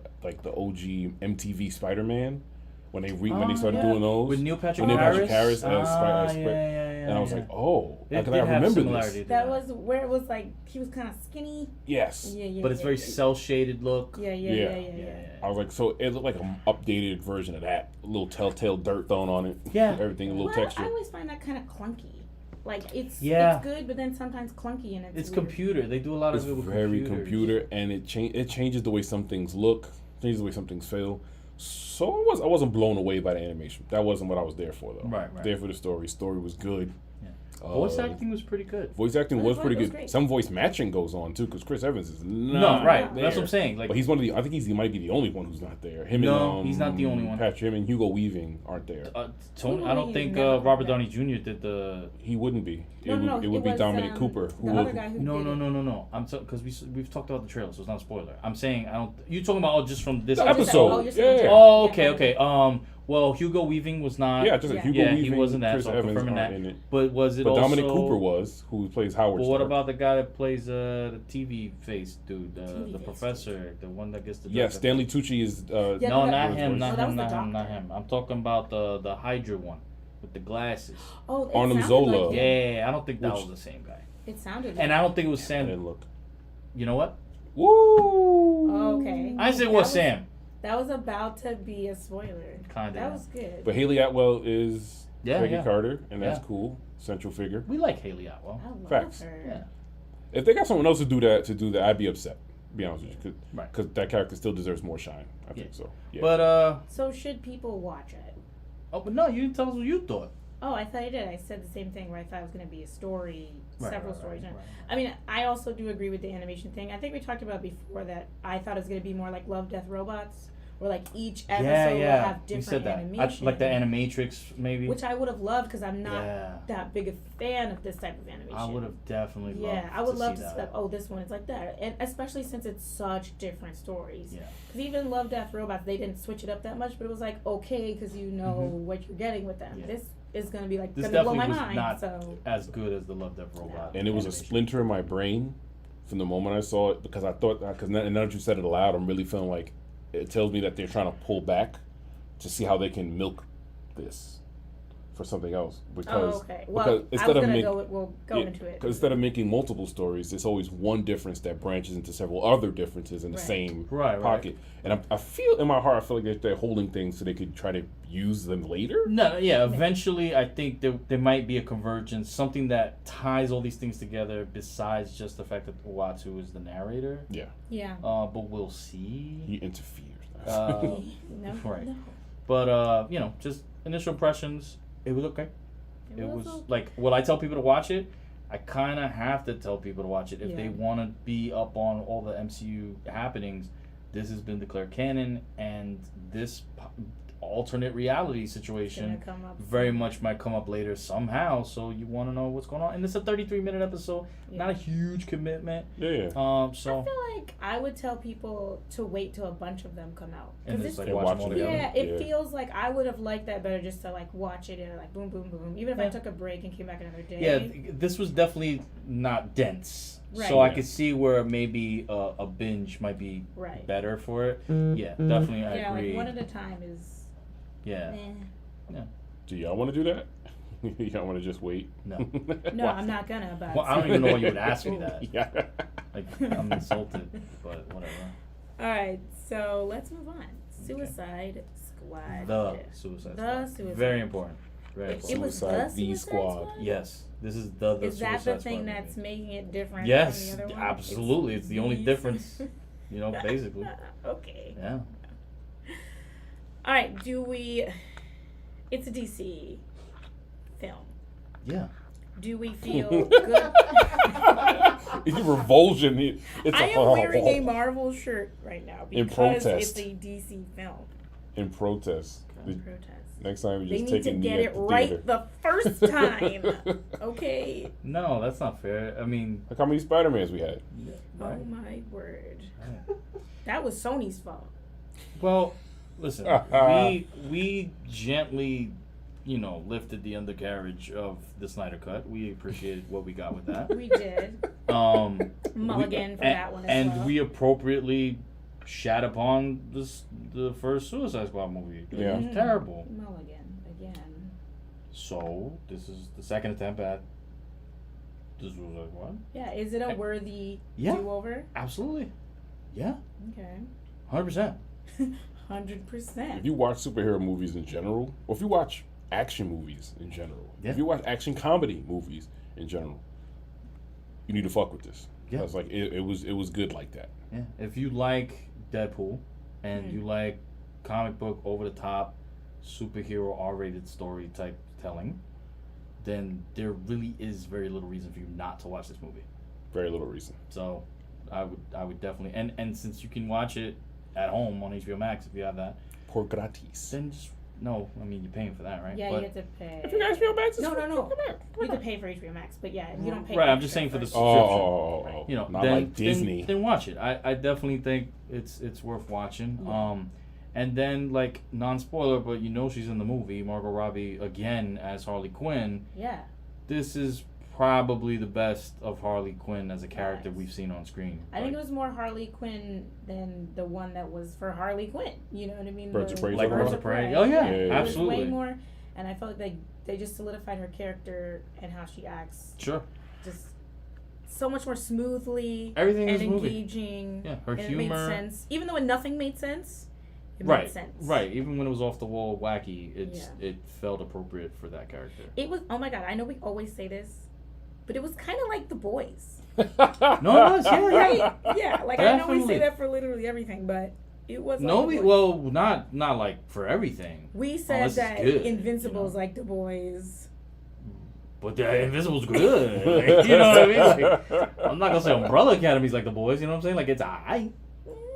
OG MTV Spider-Man when they started doing those With Neil Patrick With Neil Harris. Patrick Harris as yeah. and I was like, oh, It because did I have remember similarity this. to That was where it was like he was kind of skinny. Yes, Yeah. But it's very cell shaded look. Yeah. Yeah. I was like, so it looked like an updated version of that, a little telltale dirt thrown on it. Yeah. Everything a little Well, texture. I always find that kind of clunky. Like it's Yeah. good, but then sometimes clunky and It's weird. computer. They do a lot It's of it with very computers. computer, and it changes the way some things look, changes the way some things feel. So I wasn't blown away by the animation. That wasn't what I was there for though. Right. There for the story. Story was good. Yeah. Uh, Voice acting was pretty good. Voice acting was pretty was good. great. Some voice matching goes on too, because Chris Evans is No, not right. there. That's what I'm saying. Like, But he's one of the. I think he might be the only one who's not there. Him No, and he's not the only one. Patrick, him and Hugo Weaving aren't there. Tony, I don't He's think never Robert there. Downey Jr. did the. He wouldn't be. No, it would be was, Dominic Cooper. The other guy who No. did it. No. I'm because we've talked about the trailer, so it's not a spoiler. I'm saying I don't. You talking about just from this The Oh, just episode. oh, you're saying Yeah. trailer. Oh, Yeah, okay. Well, Hugo Weaving was not. Yeah, just like Hugo Yeah, Weaving, he wasn't that. Chris So I'm Evans confirming aren't that. in it. But was it But also Dominic Cooper was, who plays Howard But Stark. what about the guy that plays the TV face dude, TV the face professor, the one that gets the Yeah, doctor? Stanley Tucci is... Yeah, No, that- not voice. him, Oh, not that him, was the not him, not doctor. him. I'm talking about the Hydra one with the glasses. Oh, it Arnim sounded Zola. Like Yeah, I don't think that Which- was the same guy. It sounded. And I don't think it was I Sam. didn't look. You know what? Woo! Okay. I said it That was Sam. That was about to be a spoiler. Kinda. That was good. But Haley Atwell is Yeah, Peggy yeah. Carter, and that's Yeah. cool. Central figure. We like Haley Atwell. I love Facts. her. Yeah. If they got someone else to do that, I'd be upset. To be honest with you, Right. because that character still deserves more shine. I Yeah. think so. Yeah. But So should people watch it? oh, but no, you didn't tell us what you thought. Oh, I thought I did. I said the same thing where I thought it was going to be a story, several stories. Right. I mean, I also do agree with the animation thing. I think we talked about before that I thought it was going to be more like Love, Death, Robots, where like each episode will have You different said that. animation. Like the Animatrix, maybe. Which I would have loved because I'm not Yeah. that big a fan of this type of animation. I would have definitely loved. Yeah, I would love to see see that. Oh, this one is like that, and especially since it's such different stories. Yeah. Because even Love, Death, Robots, they didn't switch it up that much, but it was like okay because you know what you're getting with them. Yeah. This is gonna be like This gonna blow my definitely was mind. not So as good as the Love Death Robot. And it was a animation. splinter in my brain from the moment I saw it, because I thought, because now that you said it aloud, I'm really feeling like it tells me that they're trying to pull back to see how they can milk this for something else. Because, oh, okay. Well, because I instead was of gonna make- go. We'll go yeah, into it. because instead of making multiple stories, there's always one difference that branches into several other differences in the Right. same Right. pocket. And I feel in my heart, I feel like they're holding things so they could try to use them later. No, yeah. Eventually, I think there might be a convergence, something that ties all these things together. Besides just the fact that Uatu is the narrator. Yeah, Yeah. But we'll see. he interferes. No. right. No. But just initial impressions. It was okay. It was okay. like, will I tell people to watch it? I kind of have to tell people to watch it if they Yeah. want to be up on all the MCU happenings. This has been declared canon, and this alternate reality It's gonna situation come up. very much might come up later somehow. So you want to know what's going on, and it's a 33-minute episode, not a huge commitment. Yeah. I So feel like I would tell people to wait till a bunch of them come out. and 'Cause just it's- like And watch watch them all it together. yeah, it Yeah. feels like I would have liked that better just to like watch it and like boom, boom, boom. Even if I Yeah. took a break and came back another day. Yeah, this was definitely not dense. Right. So I Yeah. could see where maybe a binge might be Right. better for it. Yeah, definitely I Yeah, agree. like one at a time is. Yeah. Eh. Do y'all want to do that? Y'all want to just wait? No. No, Well, I'm not gonna. But Well, I don't even know why you would ask me that. Yeah. Like, I'm insulted, but whatever. All right, so let's move on. Suicide Squad. The Suicide The Squad. Suicide Very important. Very It important. was Suicide the V Suicide Squad. Squad? Yes, this is the Is that Suicide the thing Squad that's movie. making it different Yes, from the other one? absolutely. It's the only these- difference, basically. Okay. Yeah. All right, it's a DC film. Yeah. Do we feel good? It's a revulsion. It's I am wearing a Marvel shirt right now In because protest. it's a DC film. in protest. The- Protest. next time you They just need take to a knee get at it the right theater. the first time. Okay. No, that's not fair. I mean, Look how many Spider-Mans we had. right. Oh my word. Right. That was Sony's fault. Well, listen, we gently, lifted the undercarriage of the Snyder Cut. We appreciated what we got with that. We did. we- Mulligan for that one as and well. we appropriately shat upon the first Suicide Squad movie. It Yeah. was terrible. Mulligan again. So this is the second attempt at the Suicide Squad. Yeah, is it a worthy Yeah. do-over? Absolutely. Yeah. Okay. 100%. 100%. If you watch superhero movies in general, or if you watch action movies in general, Yeah. if you watch action comedy movies in general, you need to fuck with this. Yeah. It's like it was good like that. Yeah. If you like Deadpool and you like comic book over the top superhero R-rated story type telling, then there really is very little reason for you not to watch this movie. Very little reason. So I would definitely and since you can watch it at home on HBO Max if you have that, Por gratis. then just no, I mean you're paying for that, right? Yeah, But, you have to pay. If you guys feel bad, No. You have to pay for HBO Max, but yeah, you don't pay. Right, I'm just extra saying for the Oh, you know, not then, like Disney. Then watch it. I definitely think it's worth watching. Yeah. And then, like, non-spoiler, but you know she's in the movie, Margot Robbie again as Harley Quinn. Yeah. This is probably the best of Harley Quinn as a character Yes. we've seen on screen. I think it was more Harley Quinn than the one that was for Harley Quinn. You know what I mean? Birds of Prey. Like Birds Birds of Prey. Oh, yeah, It absolutely. was way more, and I felt like they just solidified her character and how she acts Sure. just so much more smoothly Everything in and this movie. engaging. Yeah, her and humor. It made sense. Even though nothing made sense, it Right, made sense. right. Even when it was off the wall wacky, Yeah. it felt appropriate for that character. It was, oh my god, I know we always say this, but it was kind of like The Boys. No, it was, yeah, Right? Yeah, like I know we Definitely. say that for literally everything, but it was No, like The we Boys. well, not like for everything, We said this is that good, Invincible's you know? like The Boys. but the Invisible's good. Like, you know what I mean? Like, I'm not gonna say Umbrella Academy's like The Boys. You know what I'm saying? Like it's alright.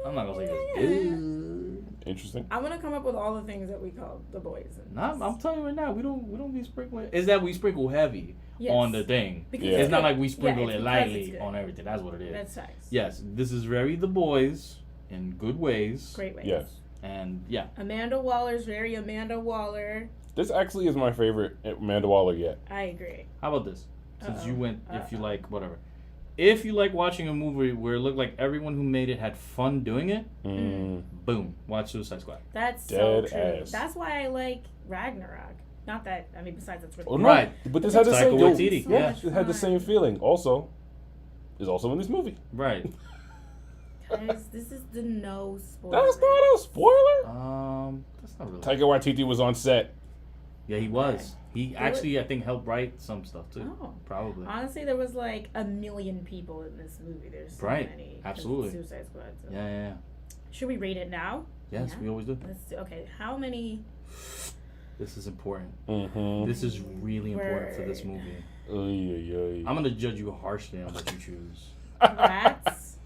I'm not gonna say it's good. Interesting. I'm gonna come up with all the things that we call The Boys. Nah, I'm telling you right now, we don't be sprinkling. Is that we sprinkle heavy Yes. on the thing? Because Yeah. It's not good. like we sprinkle Yeah, it it's because lightly it's good. on everything. That's what it is. That's facts. Yes, this is very The Boys in good ways. Great ways. Yes. And yeah, Amanda Waller's very Amanda Waller. This actually is my favorite Amanda Waller yet. I agree. how about this? Since Uh-oh. you went, if you Uh-oh. like whatever, if you like watching a movie where it looked like everyone who made it had fun doing it, boom, watch Suicide Squad. That's so Dead true. ass. That's why I like Ragnarok. Not that, I mean, besides that's really Oh, good. no, Right. but this had the Taika same. Waititi, So yeah. much It had the fun. same feeling. Also, is also in this movie. Right. Guys, this is the no spoiler. That's not a spoiler. That's not really. Taika Waititi was on set. Yeah, he was. He actually, I think, helped write some stuff too. Oh. Probably. Honestly, there was like 1 million people in this movie. There's so Right. many. 'cause it's Absolutely. Suicide Squad. So. Yeah. Should we rate it now? Yes, Yeah. we always do. Let's do, okay, how many This is important. Mm-hmm. This is really important for this Word. movie. I'm gonna judge you harshly on what you choose. rats?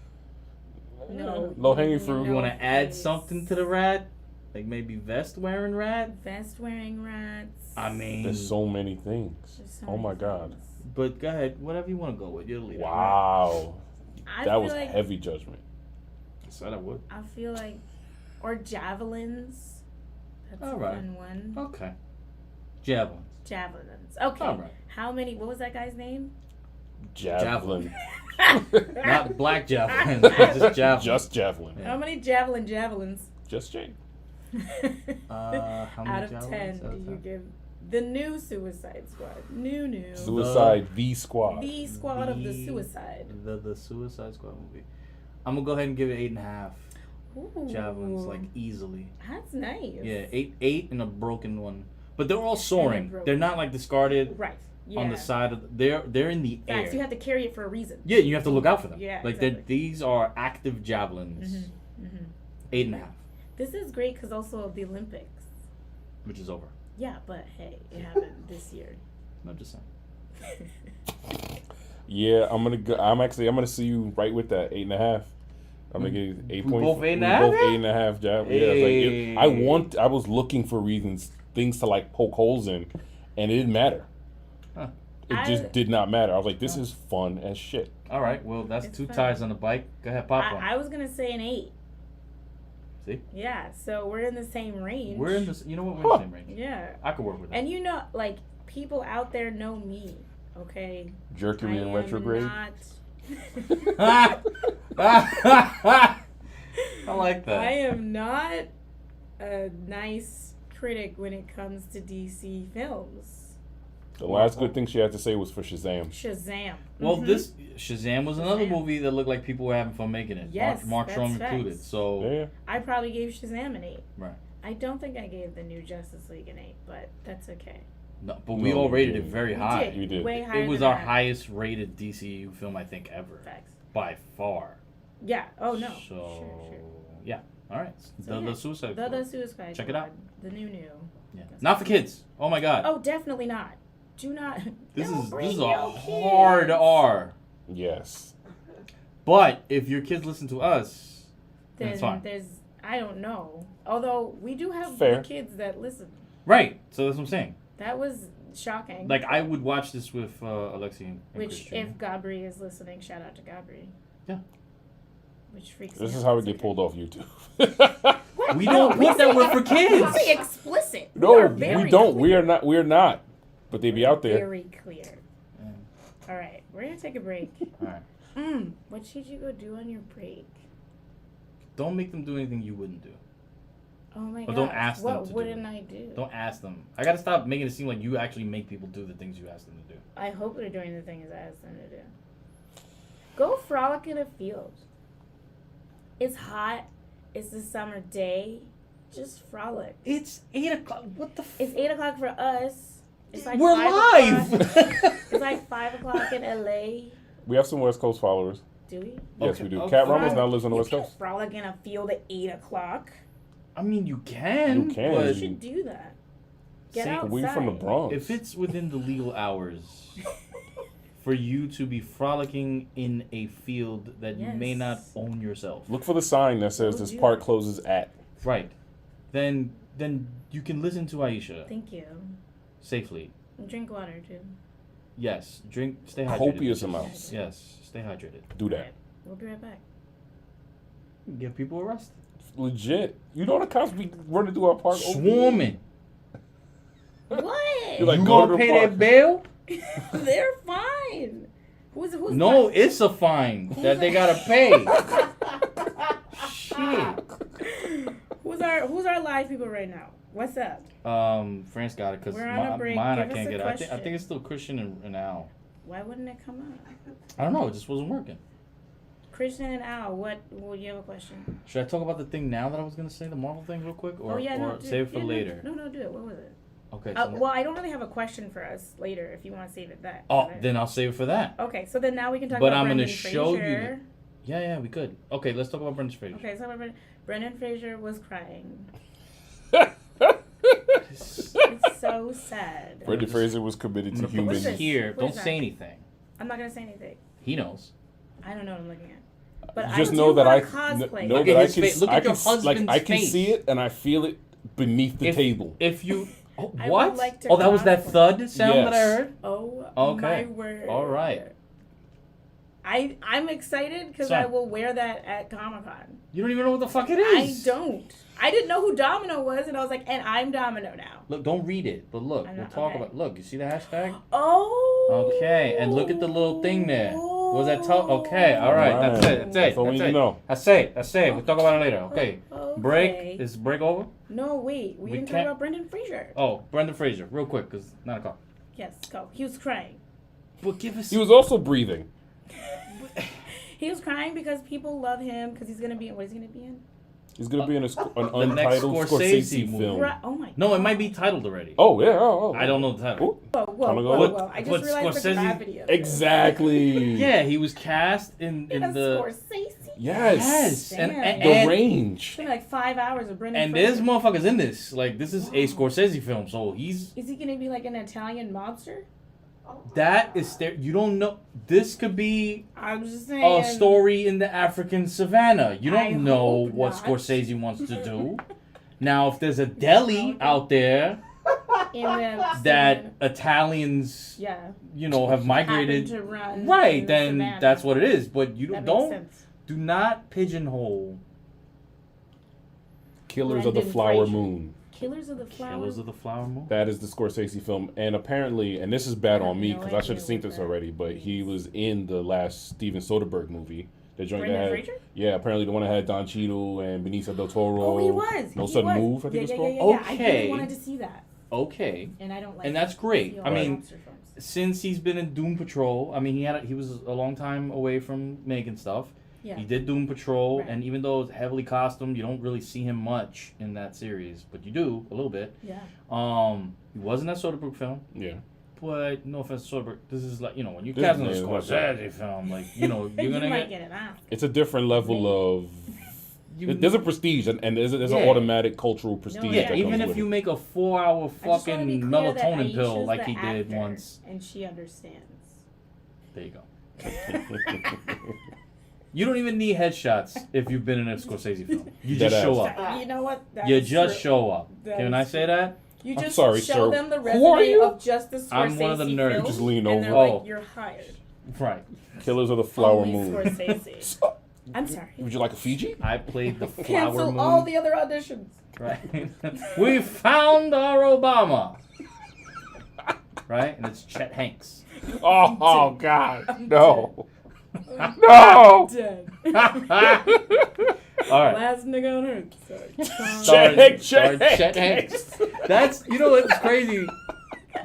No. Low-hanging fruit. You want to add please. something to the rat? Like maybe vest wearing rat? Vest wearing rats. I mean, There's so many things. There's so Oh many my god. things. but go ahead, whatever you want to go with. You're the leader. Wow. I That feel was like, heavy judgment. I said I would. I feel like, or javelins. That's All a right. fun one. Okay. Javelins. Javelins. Okay. All right. How many? What was that guy's name? Javelin. Not black javelins, just javelins. Just javelin. Yeah. How many javelins? Just Jake. How many Out of javelins? 10 Out of do you 10? give the new Suicide Squad? New. Suicide the Squad. The squad of the suicide. The Suicide Squad movie. I'm gonna go ahead and give it 8.5 Ooh. javelins, like easily. That's nice. Yeah, eight and a broken one. But they're all soaring. broken. They're not like discarded Right. Yeah. on the side of. They're in the air. Facts. You have to carry it for a reason. Yeah, you have to look out for them. Yeah, like exactly. these are active javelins. Mm-hmm. 8.5, This is great because also of the Olympics. which is over. Yeah, but hey, it happened this year. I'm just saying. Yeah, I'm gonna go. I'm gonna see you right with that 8.5. I'm gonna give you 8 We points. both 8.5? Both 8.5. Yeah, Hey. I was looking for things to like poke holes in, and it didn't matter. Huh. It just did not matter. I was like, this is fun as shit. All right. Well, that's It's 2 fun. tires on the bike. Go ahead, pop one. I was gonna say an 8. See? Yeah, so we're in the same range. We're in this. You know what? We're in the same range. Yeah, I could work with that. and you know, like people out there know me. Okay, Mercury in am retrograde. Not, I like that. I am not a nice critic when it comes to DC films. The last good thing she had to say was for Shazam. Shazam. Well, Mhm. this Shazam was another Shazam. movie that looked like people were having fun making it. Yes, Mark that's Strong facts. included. So Yeah. I probably gave Shazam an 8. right. I don't think I gave the new Justice League an 8, but that's okay. No, but we No, all we rated it didn't. very We high. did. We did. Way higher It was than our that. highest rated DCU film I think ever, Facts. by far. Yeah. Oh no. So Sure. yeah, all right. So, The yeah. Suicide The Squad. Suicide Check it Squad, out. The new. Yeah. Not for kids. Oh my god. Oh, definitely not. Do not. this don't is bring this is a your hard kids. R. Yes. But if your kids listen to us, then Then it's fine. there's. I don't know. Although we do have Fair. the kids that listen. Right. So that's what I'm saying. That was shocking. Like I would watch this with Alexi and Which, Christian. if Gabri is listening, shout out to Gabri. which freaks me This is out. how we get pulled off YouTube. We don't put that word for kids. Very explicit. No, are very we don't. clear. We are not. But they be out there. Very clear. All right, we're gonna take a break. All right. What should you go do on your break? Don't make them do anything you wouldn't do. Oh my Or god. don't ask them What to wouldn't do it. I do? Don't ask them. I gotta stop making it seem like you actually make people do the things you ask them to do. I hope they're doing the things I asked them to do. Go frolic in a field. It's hot. It's the summer day. Just frolic. It's 8:00. What the? It's 8:00 for us. It's like We're 5 live. o'clock. It's like 5 o'clock in LA. We have some West Coast followers. Do we? Yes, Okay. we do. Okay. Cat Ramos now lives on the You West can't Coast. frolic in a field at 8:00. I mean, you can. You can. You But should do that. Get See, outside. We from the Bronx. if it's within the legal hours for you to be frolicking in a field that you may not Yes. own yourself, Look for the sign that says Go this do park that. closes at. right? Then you can listen to Aisha Thank you. safely. Drink water too. Yes, drink. Stay hydrated. Copious bitches. amounts. Yes, stay hydrated. Do that. Alright, we'll be right back. Get people arrested. Legit. You know the cops be running through our park. Swarming. What? You're like, you go to gonna the pay park. that bail? They're fine. Who's No, fine? it's a fine that they gotta pay. Shit. Who's our live people right now? What's up? France got it because We're on a break. mine I Give us can't a get it. I think question. it's still Christian and Al. Why wouldn't it come up? I don't know. It just wasn't working. Christian and Al, what? Well, you have a question? Should I talk about the thing now that I was gonna say, the Marvel thing, real quick, or save it for later? No, do it. What was it? Okay. Well, I don't really have a question for us later. If you want to save it that. oh, then I'll save it for that. Okay, so then now we can talk But about I'm gonna Brendan show you Fraser. Yeah, we could. Okay, let's talk about Brendan Fraser. Okay, so Brendan Fraser was crying. It's- It's so sad. Brendan Fraser was committed I'm to gonna put human. this here. What Don't is that? say anything. I'm not gonna say anything. He knows. I don't know what I'm looking at. But Just I know do that wanna I cosplay. know Look that at I his can. face. Look I at your can husband's I can face. see it and I feel it beneath the table. If you oh, I would what? like to Oh, that was that cosplay. thud sound that I Yes. heard. Oh Okay. my word! All right. I'm excited because So- I will wear that at Comic-Con. You don't even know what the fuck it I is. don't. I didn't know who Domino was, and I was like, and I'm Domino now. Look, don't read it, but look, I we'll know, talk okay. about. Look, you see the hashtag? Oh. Okay, and look at the little thing there. Was that okay, all right, All that's right. it, that's That's it, all we that's need to it. know. That's it. We'll talk about it later. Okay. Okay. Break. Is break over? No, wait. We didn't talk can't- about Brendan Fraser. Oh, Brendan Fraser, real quick, cause 9:00. Yes, go. He was crying. But give us. He was also breathing. He was crying because people love him because he's gonna be in. What is he gonna be in? He's gonna be in an The next untitled Scorsese Scorsese movie. film. Right. Oh my. No, it might be titled already. Oh yeah. Oh. I don't know the title. Ooh. Whoa, Time to go. whoa! I But just realized the Scorsese- gravity of it. Exactly. Yeah, he was cast in In the. Scorsese. Yes, and, Damn. and, The and, range. It's gonna be like 5 hours of Brendan and Fraser. there's motherfuckers in this. Like, this is a Scorsese film, so he's. Is he gonna be like an Italian mobster? That is there. You don't know. This could be I'm just saying. a story in the African savannah. You don't I know hope what not. Scorsese wants to do. Now, if there's a deli out there In the that Italians, yeah have migrated, happen to run right? in the Then savannah. that's what it is. But you That don't. makes sense. Do not pigeonhole Killers of the Brendan Flower Fraser. Moon. Killers of the Flower. Killers of the Flower Moon. That is the Scorsese film, and apparently, and this is bad I have on me no because I should idea have seen what this that already, but he is. was in the last Steven Soderbergh movie. The joint Brendan that had, Fraser? yeah, apparently the one that had Don Cheadle and Benicio del Toro. Oh, he was. No he Sudden was. Move, I think it's yeah, called. Yeah, yeah. I Okay. really wanted to see that, Okay, and I don't like. and that's great. see I all mean, monster films. since he's been in Doom Patrol, I mean, he was a long time away from Megan stuff. Yeah. He did Doom Patrol, Right. and even though it's heavily costumed, you don't really see him much in that series, but you do a little bit. Yeah. He was in that Soderbergh film, Yeah. but no offense to Soderbergh, this is like when you This cast in a is like Scorsese film, like you're You gonna might get get an Oscar. It's a different level of. you, There's a prestige, and there's Yeah. an automatic cultural prestige. yeah, that even comes if with you it. make a 4-hour I just wanna be fucking clear that melatonin pill Aisha's like the he did actor, once, and she understands. there you go. You don't even need headshots if you've been in a Scorsese film. You just Deadass. show up. You know what? That You is just true. show up. That Can is I say true. that? You I'm just sorry, show sir. them the Who are resume you? of just the Scorsese I'm one of the nerds. film, Just lean and they're over. Oh. like, "You're hired." Right. Killers of the Flower Only Moon. Scorsese. I'm sorry. Would you like a Fiji? I played the Flower Cancel Moon. all the other auditions. Right. We found our Obama. Right? And it's Chet Hanks. Oh God, I'm no, I'm no. dead. All right. Last nigga on earth. Sorry. Starring Chet Chet Hanks. That's, you know what's crazy?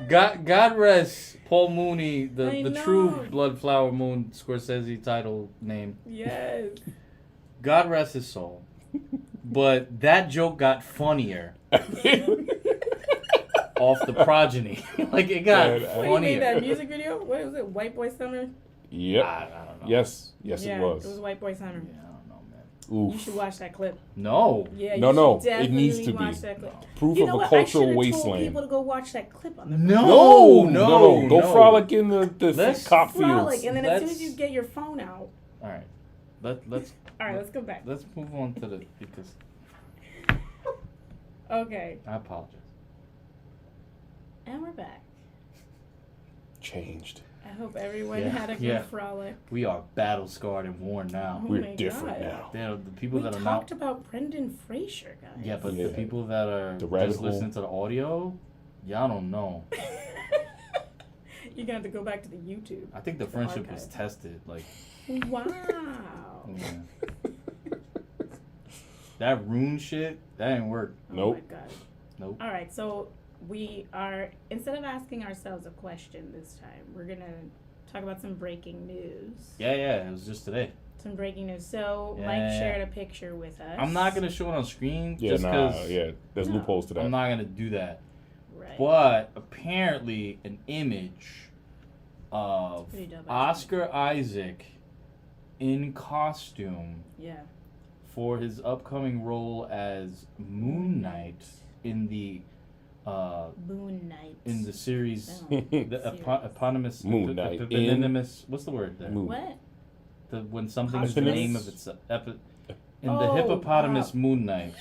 God rest Paul Mooney, I the know. true Blood Flower Moon Scorsese title name. Yes. God rest his soul. But that joke got funnier off the progeny. Like, it got Man, What do you mean, that funnier. music video? What was it? White Boy Summer? Yep. I don't know. Yes, Yeah, it was. It was White Boy Summer. Yeah, I don't know, man. You Oof. should watch that clip. No. Yeah, No, you no, should it needs to definitely watch be. that clip. Proof You know of a what? I cultural should have told wasteland. people to go watch that clip on the No, Go frolic in the Let's cop frolic, fields. and then as soon as Let's- you get your phone out. All right. Let's All right, let's go back. let's move on to the, because Okay, I apologize. and we're back. Changed. I hope everyone Yeah, had a good yeah. frolic. We are battle scarred and worn now. Oh We're my different God. now. They're the people We that are talked now. about Brendan Fraser, guys. Yeah, but Yeah. the people that are The rabbit just hole. listening to the audio, y'all don't know. You're gonna have to go back to the YouTube. I think the friendship was archive. tested. Like, Wow. yeah. That rune shit, that didn't work. Oh Nope. my God. Nope. All right, so we are, instead of asking ourselves a question this time, we're gonna talk about some breaking news. Yeah, it was just today. Some breaking news. So Yeah. Mike shared a picture with us. I'm not gonna show it on screen Yeah, just nah, because yeah. There's No. loopholes to that. I'm not gonna do that. Right. But apparently, an image of Pretty dope, actually. Oscar Isaac in costume Yeah. for his upcoming role as Moon Knight in the Moon Knight. in the series, Oh, the series. eponymous Moon Knight eponymous. What's the word there? Moon. What? When something is the Eponymous? name of itself. In the Oh, hippopotamus wow. Moon Knight.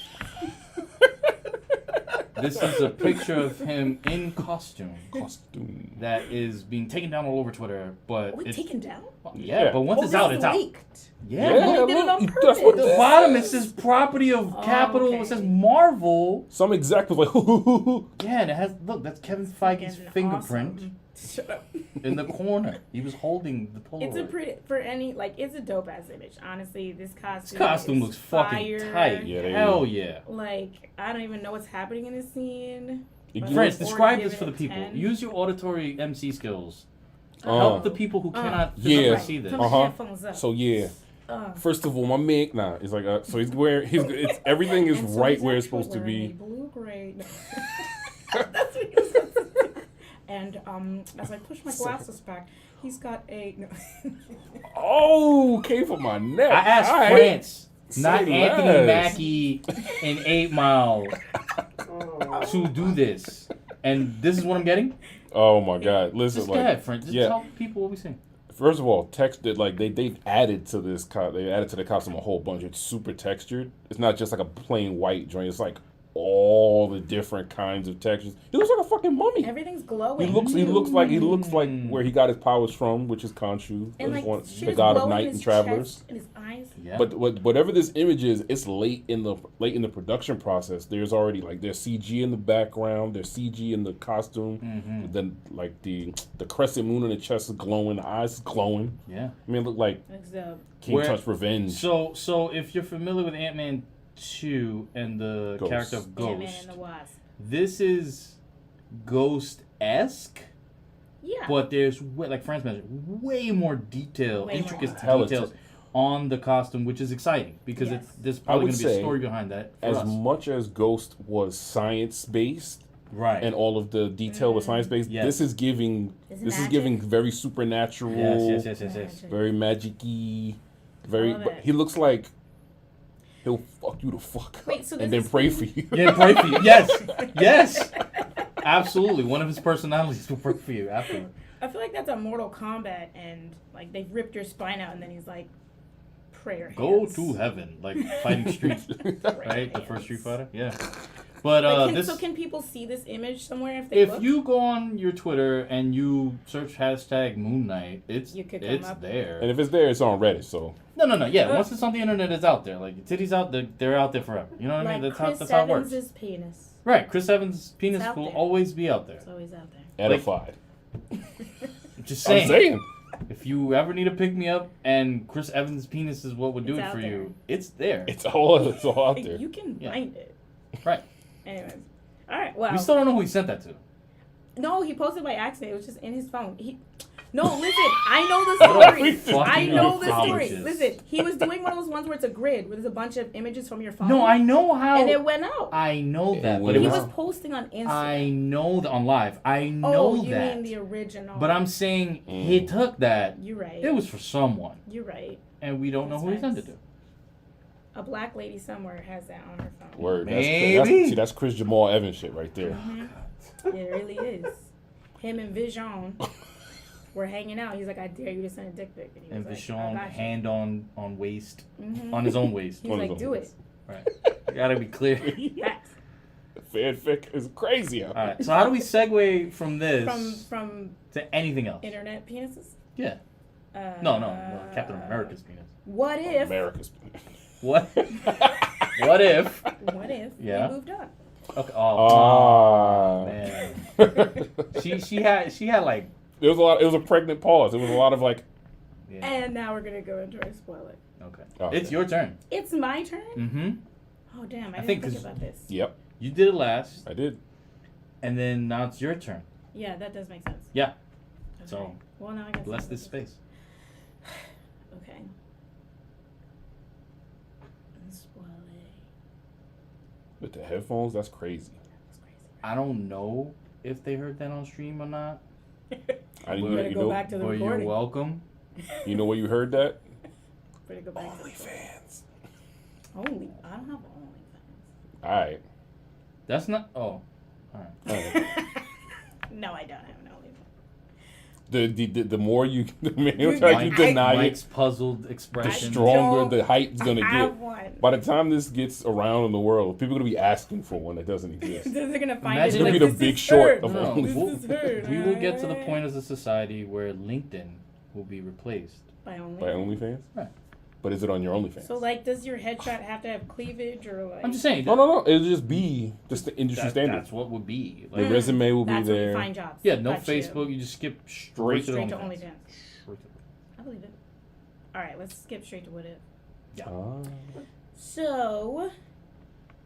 This is a picture of him in costume Costume. that is being taken down all over Twitter. But Wait, it's, taken down? yeah, Yeah. but once Oh, it's out, this it's out. leaked. Yeah. Yeah, They did it look, on that's what purpose. The bottom it says property of Oh, capital. okay. It says Marvel. Some exec was like, Yeah, and it has look. That's Kevin Feige's Fucking fingerprint awesome. Shut up. in the corner. He was holding the Polaroid. It's a pretty, for any, like, it's a dope ass image. Honestly, this costume. This costume is looks fucking fire. tight. Yeah, they- Hell yeah. Like, I don't even know what's happening in this scene. You But give- Friends, Or describe give this it for a the people. 10. Use your auditory MC skills. Oh. Help the people who cannot physically Yeah. see this. Put my Uh-huh. headphones up. So yeah. First of all, my man, it's like so he's wearing it's everything is And so right he's where it's actually supposed to wearing a be. Blue gray. That's what he was supposed to do. And as I push my glasses back, he's got a. No. Oh, came for my neck. I asked All right. France, not Say Anthony less. Mackie in 8 Mile to do this. And this is what I'm getting? Oh my God! Listen, Just go like, ahead, friend. Just yeah. tell people what we saying. First of all, textured like they added to this they added to the costume a whole bunch. It's super textured. It's not just like a plain white joint. It's like all the different kinds of textures. He looks like a fucking mummy. Everything's glowing. He looks like where he got his powers from, which is Khonshu, And like, the shit is god of glowing night in and his travelers. chest and his eyes. Yeah. But whatever this image is, it's late in the production process. There's already there's CG in the background, there's CG in the costume. Mm-hmm. Then like the crescent moon in the chest is glowing, the eyes is glowing. Yeah. I mean, it looked like Looks dope. King Where- Tut's Revenge. So if you're familiar with Ant-Man 2 and the Ghost. character of Ant-Man Ghost, and the Wasp. this is Ghost-esque, Yeah. but there's like Franz mentioned, way more detail, Way more intricate detail. details on the costume, which is exciting because Yes. there's probably would going to be a say, story behind that for As us. much as Ghost was science based Right. and all of the detail was science based, Yes. this is giving Is it this is magic? giving very supernatural, yes. very magic-y, very. Love But it. he looks like he'll fuck you the fuck up Wait, so and this then is pray him? for you. Yeah, pray for you. Yes. Absolutely. One of his personalities will pray for you afterward. I feel like that's a Mortal Kombat, and like they've ripped your spine out, and then he's like, prayer Go hands. to heaven, like Fighting Street, right? The first Street Fighter. Yeah. But can people see this image somewhere if they if look? you go on your Twitter and you search hashtag Moon Knight, it's up. there. And if it's there, it's on Reddit. So No. Yeah, once it's on the internet, it's out there. Like titties out, they're out there forever. You know what I mean? That's Chris how it works. Evans' penis. Right, Chris Evans' penis It's out will there. always be out there. It's always out there. edified. Just I'm saying. saying. If you ever need a pick me up and Chris Evans' penis is what would do It's it out for there. you, it's there. It's all out there. You can Yeah. find it. Right. Anyways. All right. Well. We still don't know who he sent that to. No, he posted by accident. It was just in his phone. No, listen. I know the story. Fucking I know the story. apologies. Listen, he was doing one of those ones where it's a grid, where there's a bunch of images from your phone. No, I know how. And it went out. I know that, It but it He went was. was posting on Instagram. I know that on live. I know Oh, you that. mean the original? But I'm saying he took that. You're right. It was for someone, You're right. and we don't know who he sent it to. A black lady somewhere has that on her phone. Word. Maybe. That's Chris Jamal Evans shit right there. It really is. Him and Vision were hanging out. He's like, I dare you to send a dick pic. He And was Vishon, like, I got you. hand on waist, Mhm. on his own waist. He's On like, his own do it. waist. Right. Gotta be clear. Facts. Fanfic is crazy. All right. So how do we segue from this From to anything else? internet penises. Yeah. No. Captain America's penis. What if? America's. What? What if? What if Yeah. we moved on? Okay. Oh, Ah. man. She had like. There was a lot. It was a pregnant pause. It was a lot of like. Yeah. And now we're gonna go into our spoiler. Okay. Okay. It's your turn. It's my turn. Mm-hmm. Oh damn! I I didn't think think 'cause- about this. Yep, You did it last, I did. and then now it's your turn. Yeah, that does make sense. Yeah. Okay. So, well, now I got bless some this of space. Okay. Spoiler. With the headphones, that's crazy. That's crazy. I don't know if they heard that on stream or not. I didn't But- know. Better You go know. back to the But you're recording. welcome. You know where you heard that? Better go back. to the recording. OnlyFans. Only. I don't have OnlyFans. All right. That's not. Oh. All right. All right. No, I don't have an OnlyFans. The more you, the more You- times you deny Mike's it, puzzled the expression. stronger the height's gonna I have get. one. By the time this gets around in the world, people are gonna be asking for one that doesn't exist. They're gonna find Imagine it. if Like, the this Big is Short her. of No, Only- This we'll- is her. we will get to the point as a society where LinkedIn will be replaced. By OnlyFans. By OnlyFans? Right. But is it on your OnlyFans? So, like, does your headshot have to have cleavage or like? I'm just saying. No. It'll just be just the industry standard. That's what would be. The Like, resume will be That's where you there. find jobs. yeah, no Got Facebook. You. You just skip straight Straight to OnlyFans. OnlyFans. Straight to- I believe it. All right, let's skip straight to what if. Ah. So,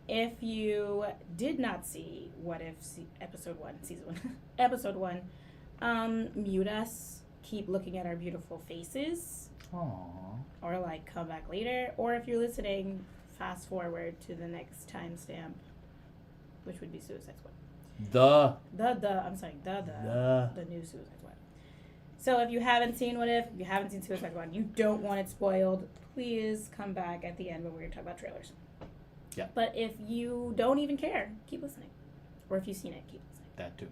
if you did not see What If episode 1, season 1, episode 1, mute us, keep looking at our beautiful faces, Aww. or like come back later, or if you're listening, fast forward to the next timestamp, which would be Suicide Squad. The. The new Suicide Squad. So if you haven't seen What If you haven't seen Suicide Squad, you don't want it spoiled, please come back at the end when we're going to talk about trailers. Yeah. But if you don't even care, keep listening. Or if you've seen it, keep listening. That too.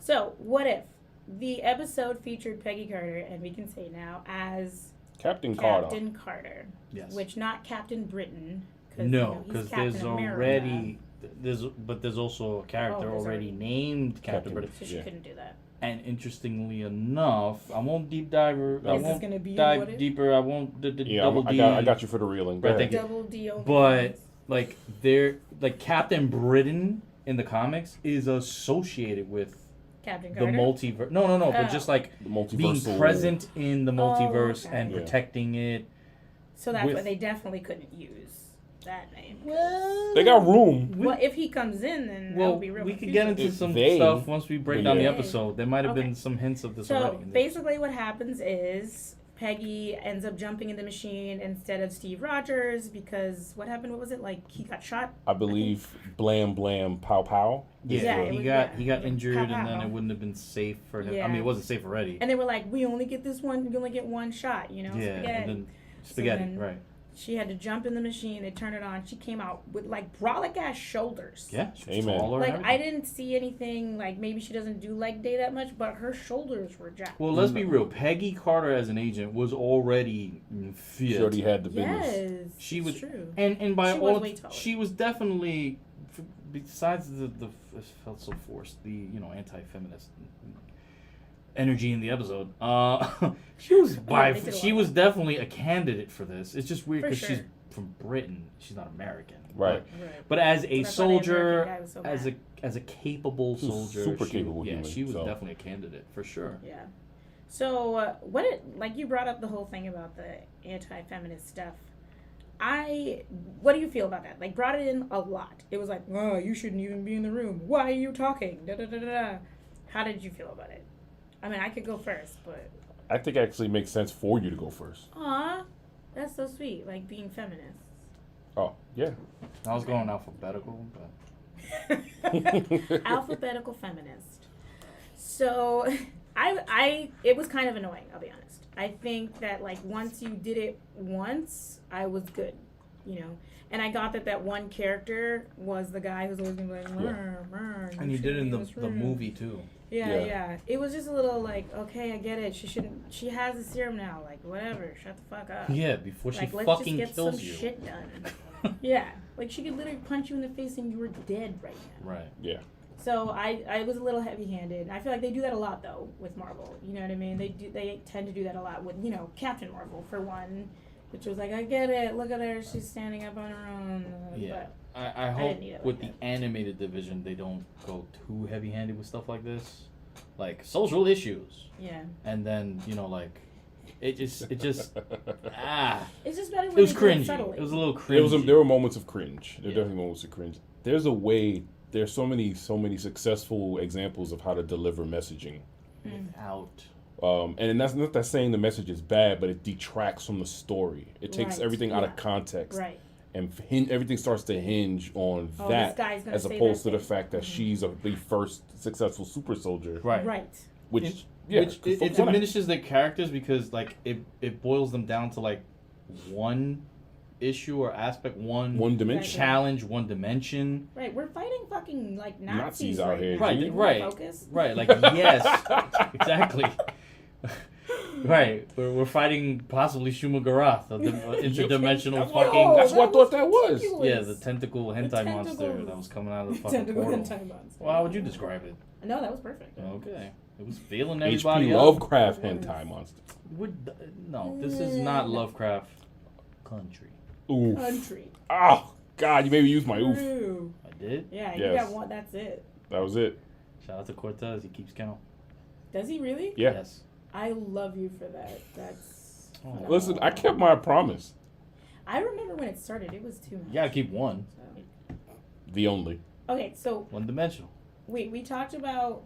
So, What If? The episode featured Peggy Carter, and we can say now, as Captain Carter. Captain Carter. Yes. Which, not Captain Britain. No, he's because Captain there's America, already there's also a character there's already already- named Captain Captain Britain. So she Yeah. couldn't do that. And interestingly enough, I won't deep dive. I This is won't gonna be What dive If? deeper. I won't the Yeah, double D. I got you for the reeling. Go Right, ahead. thank you. Double D only. But like they're like Captain Britain in the comics is associated with Captain the Carter. multiverse. No, Oh. but just like The being multiversal. present in the multiverse okay. and Yeah. protecting it. So that's with- why they definitely couldn't use that name. Well, They got room. Well, if he comes in, then that Well, would be real we could confusing. get into If some they- stuff once we break down the Yeah. episode. There might have Okay. been some hints of this So already. basically, what happens is Peggy ends up jumping in the machine instead of Steve Rogers because what happened? What was it like? He got shot. I believe Blam Blam Pow Pow. Yeah, Yeah, it he was- got yeah, he got it was injured, and then pow-pow. it wouldn't have been safe for him. I Yeah. mean, it wasn't safe already. And they were like, "We only get this one. You only get one shot." You know, Yeah, spaghetti. and then spaghetti, then- right? She had to jump in the machine. They turned it on. She came out with like brolic ass shoulders. Yeah, she was Amen. taller. Like and I everything. didn't see anything like maybe she doesn't do leg day that much, but her shoulders were jacked. Well, let's be real. Peggy Carter as an agent was already fit. She already had the business. Yes, She it's was, true. and by She was all, way taller. she was definitely besides it felt so forced, the anti-feminist energy in the episode. She was she was definitely a candidate for this. It's just weird For because sure. she's from Britain. She's not American. Right. But as a That's why the American soldier, guy was so as mad. a capable She was soldier, super she, capable yeah, human, she was so. definitely a candidate for sure. Yeah. So, like you brought up the whole thing about the anti-feminist stuff. What do you feel about that? Like, brought it in a lot. It was like, oh, you shouldn't even be in the room. Why are you talking? Da da da da da. How did you feel about it? I mean, I could go first, but. I think it actually makes sense for you to go first. Aw, that's so sweet. Like being feminist. Oh, yeah. I was going alphabetical, but Alphabetical feminist. So, it was kind of annoying, I'll be honest. I think that, like, once you did it once, I was good, And I got that one character was the guy who's always gonna be like, and you did it in the movie too. Yeah. It was just a little like, okay, I get it. She has a serum now. Like, whatever. Shut the fuck up. Yeah, before she Like, let's fucking just get kills some you. shit done. Yeah. Like, she could literally punch you in the face and you were dead right now. Right. Yeah. So I was a little heavy-handed. I feel like they do that a lot though with Marvel. You know what I mean? They tend to do that a lot with Captain Marvel for one, which was like, I get it. Look at her, she's standing up on her own. Yeah. But I hope didn't need it with like the animated division they don't go too heavy-handed with stuff like this, like social issues, yeah, and then it just it's just better when it was they do it cringy. subtly. It was a little cringy. There were moments of cringe. There Yeah. are definitely moments of cringe. There's so many successful examples of how to deliver messaging. Out. And that's not that saying the message is bad, but it detracts from the story. It takes Right, everything out yeah. of context. Right. And everything starts to hinge on Oh, that, this guy's gonna as say opposed that to the thing. fact that she's the first successful super soldier. Right. Right. Which It diminishes their characters because it boils them down to one issue or aspect, one dimension. challenge, one dimension. Right. We're fighting fucking like Nazis Nazis out right here, now. Right, Can we right, Focus? right. Like yes, exactly. Right, we're fighting possibly Shumagarath, an interdimensional That's fucking. That's what I thought that was. ridiculous. Yeah, the tentacle hentai monster tentacles. that was coming out of the fucking Tentacle portal. hentai monster. Well, how would you describe it? No, that was perfect. Okay, it was feeling H.P. everybody up. Lovecraft hentai monsters. No, this is not Lovecraft Country. Oof. Country. Oh God, you made me use my oof. True. I did. Yeah, you Yes. got one. That's it. That was it. Shout out to Cortez. He keeps count. Does he really? Yeah. Yes. I love you for that. That's. Oh. phenomenal. Listen, I kept my promise. I remember when it started. It was too much. You gotta keep one. So. The only. Okay, so One dimensional. we talked about.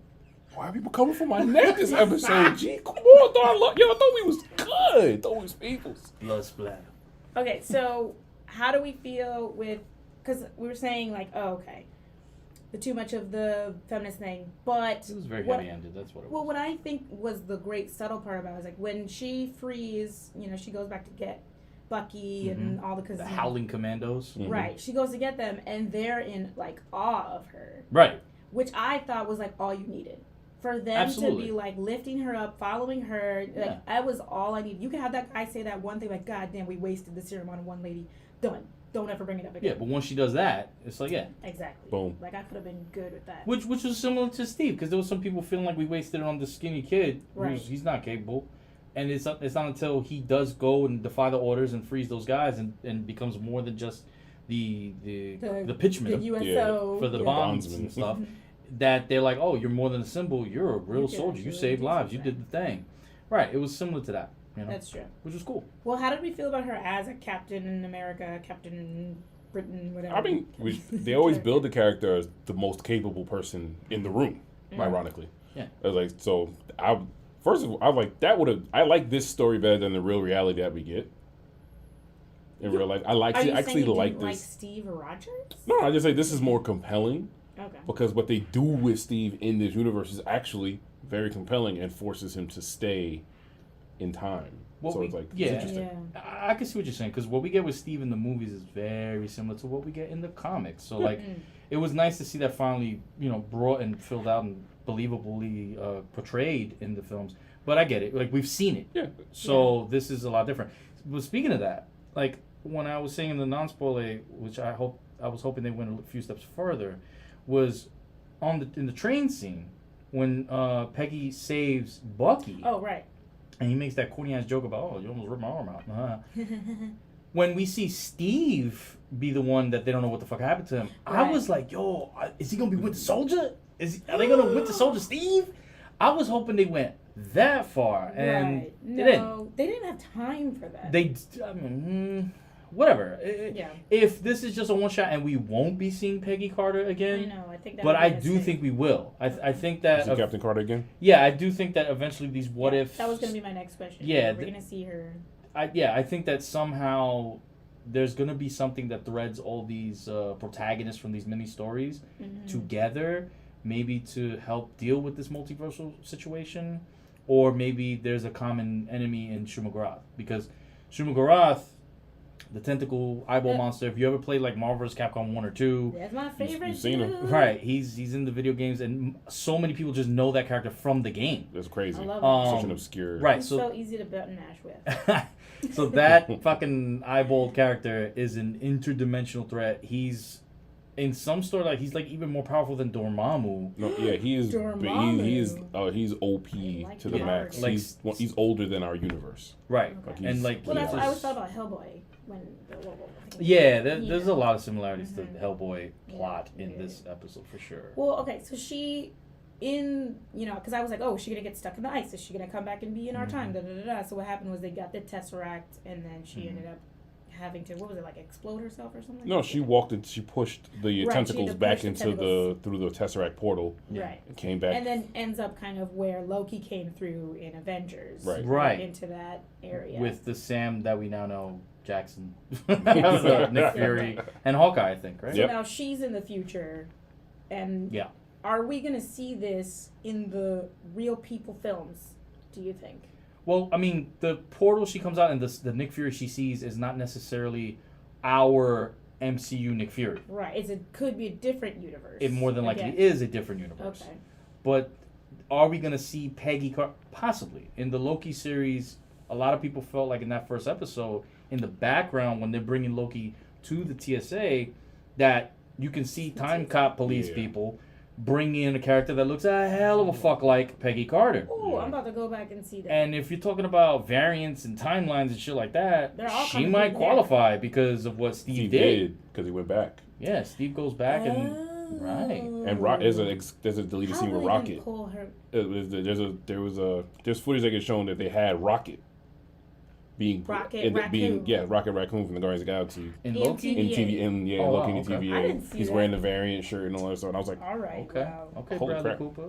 Why are people coming for my neck this episode? G, come on, dog. I thought we was good. I thought we was peoples. Blood splatter. Okay, so how do we feel with? Because we were saying like, oh, okay, the too much of the feminist thing, but It was very what- heavy-handed. That's what it was. Well, what I think was the great subtle part about it is like when she frees, she goes back to get Bucky and all the The Howling Commandos. Mhm. Right, she goes to get them, and they're in like awe of her, Right. which I thought was like all you needed for them Absolutely. to be like lifting her up, following her. Like Yeah. that was all I needed. You could have that guy say that one thing like, "God damn, we wasted the serum on one lady." Done. Don't ever bring it up Yeah, again. but once she does that, it's like Exactly. Boom. Like I could have been good with that. which was similar to Steve because there was some people feeling like we wasted it on the skinny kid. Right. He's not capable, and it's not until he does go and defy the orders and frees those guys and becomes more than just the pitchman The USO for the yeah. bombs Bondsman. and stuff. That they're like, oh, you're more than a symbol. You're a real You can soldier. You actually saved do lives. You something. did the thing. Right. It was similar to that. That's true. Which was cool. Well, how did we feel about her as a Captain in America, Captain in Britain, whatever? I mean, they always build the character as the most capable person in the room. Ironically. Yeah. I was like, so I first of all, I was like that would have. I like this story better than the real reality that we get. In real life, I like Are you actually saying you like didn't like this. Steve Rogers? No, I just say this is more compelling Okay. because what they do with Steve in this universe is actually very compelling and forces him to stay in time. What so we- it's like yeah. it's interesting. Yeah. I can see what you're saying because what we get with Steve in the movies is very similar to what we get in the comics. So like, it was nice to see that finally brought and filled out and believably portrayed in the films. But I get it. Like we've seen it. Yeah. So this is a lot different. But speaking of that, like when I was saying in the non-spoiler, which I hope I was hoping they went a few steps further, was in the train scene when Peggy saves Bucky. Oh, right. And he makes that corny ass joke about, oh, you almost ripped my arm out. When we see Steve be the one that they don't know what the fuck happened to him, I Right. was like, yo, is he gonna be Winter Soldier? Are they gonna Winter Soldier Steve? I was hoping they went that far, and right. they didn't. No, they didn't have time for that. I mean, whatever. Yeah. If this is just a one shot and we won't be seeing Peggy Carter I again, know. I think that. but would be I a do mistake. think we will. I think that. Is it Captain Carter again? Yeah, I do think that eventually these what ifs. That was gonna be my next question. Yeah, we're gonna see her. I think that somehow there's gonna be something that threads all these protagonists from these mini stories together, maybe to help deal with this multiversal situation, or maybe there's a common enemy in Shumagorath, because Shumagorath, the tentacle eyeball monster. If you ever played like Marvel vs. Capcom 1 or 2, That's my favorite. you've seen him. dude. right? He's in the video games, and so many people just know that character from the game. That's crazy. I love it. Such an obscure. Right. He's So so easy to button mash with. so that fucking eyeball character is an interdimensional threat. He's in some story like he's like even more powerful than Dormammu. No, yeah, he is. Dormammu. He's OP like to the the max. art. He's older than our universe. Right. Okay. Like he's, And like Well, that's he's what I always just- thought about Hellboy when. Yeah, there's a lot of similarities to the Hellboy Yeah. plot in Yeah. this episode for sure. Well, okay, so she, because I was like, oh, is she gonna get stuck in the ice? Is she gonna come back and be in our time? Da, da, da, da. So what happened was they got the Tesseract, and then she ended up having to, what was it, like explode herself or something? No, she walked and she pushed the Right, she had tentacles to back push the into tentacles. through the Tesseract portal Right. and came back. And then ends up kind of where Loki came through in Avengers. Right. Right. Into that area. With the Sam that we now know, Jackson, Yes. Nick Fury, and Hawkeye, I think, right? So Yep. now she's in the future, and Yeah. are we gonna see this in the real people films? Do you think? Well, I mean, the portal she comes out and the Nick Fury she sees is not necessarily our MCU Nick Fury. Right. It could be a different universe. It more than likely Again. is a different universe. Okay. But are we going to see Peggy possibly in the Loki series? A lot of people felt like in that first episode, in the background when they're bringing Loki to the TSA, that you can see Time Cop police Yeah. people bring in a character that looks a hell of a fuck like Peggy Carter. Oh, I'm about to go back and see that. And if you're talking about variants and timelines and shit like that, They're all she kinda might good, qualify because of what Steve he did. did because he went back. Yeah, Steve goes back and Oh. right. And there's a deleted How scene will with they Rocket. pull her? There's footage that gets shown that they had Rocket being Rocket being Raccoon. Rocket Raccoon from the Guardians of the Galaxy in In Loki. in TVA. TV Oh, wow, Loki in okay. TVA. I didn't see He's that. wearing the variant shirt and all that stuff. And I was like, All right. Okay. Wow. Okay, Holy Bradley crap. Cooper.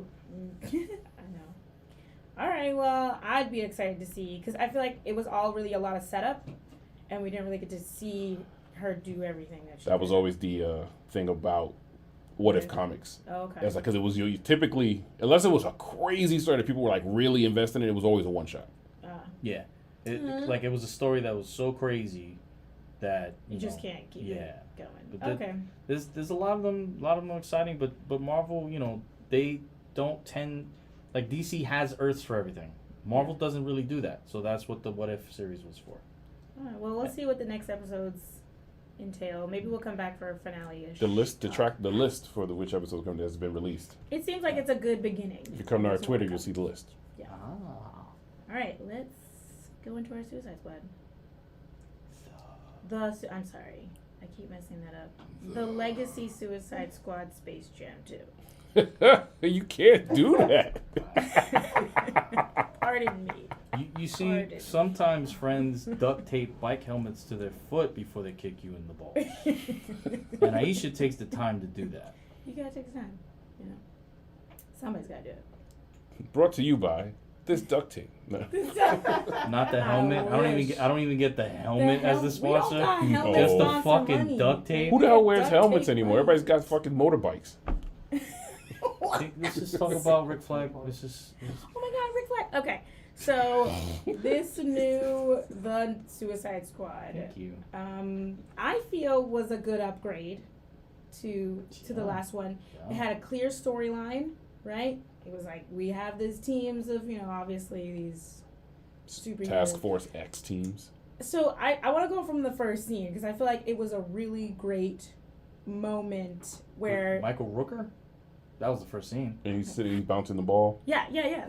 I know. All right. Well, I'd be excited to see because I feel like it was all really a lot of setup, and we didn't really get to see her do everything that she. that was did. always the thing about What If comics. Oh, okay. It's like because it was you typically, unless it was a crazy story that people were like really invested in, it was always a one shot. Yeah. Mhm. Like it was a story that was so crazy that You just know, can't keep yeah. it going. But that- Okay. There's a lot of them are exciting, but Marvel, they don't tend like DC has Earths for everything. Marvel doesn't really do that. So that's what the What If series was for. All right. Well, we'll see what the next episodes entail. Maybe we'll come back for a finale-ish. The list for which episodes come has been released. It seems like it's a good beginning. If you come to our That's what Twitter, we'll you'll see the list. Ah. All right, let's go into our Suicide Squad. I'm sorry, I keep messing that up. The Legacy Suicide Squad Space Jam 2. You can't do that. Pardon me. You see, Pardon. sometimes friends duct tape bike helmets to their foot before they kick you in the balls. And Aisha takes the time to do that. You gotta take time, Somebody's gotta do it. Brought to you by this duct tape. No. Not the helmet. I don't even get the helmet as the sponsor. Just the fucking duct tape. Who the hell wears helmets anymore? Everybody's got fucking motorbikes. Let's just talk about Rick Flag. Oh my God, Rick Flag. Okay, so this the Suicide Squad. Thank you. I feel was a good upgrade to the Yeah. last one. It Yeah. had a clear storyline, right? It was like we have these teams of obviously these superheroes. Task Force X teams. So I want to go from the first scene because I feel like it was a really great moment where Michael Rooker? That was the first scene. And he's bouncing the ball. yeah. Yeah,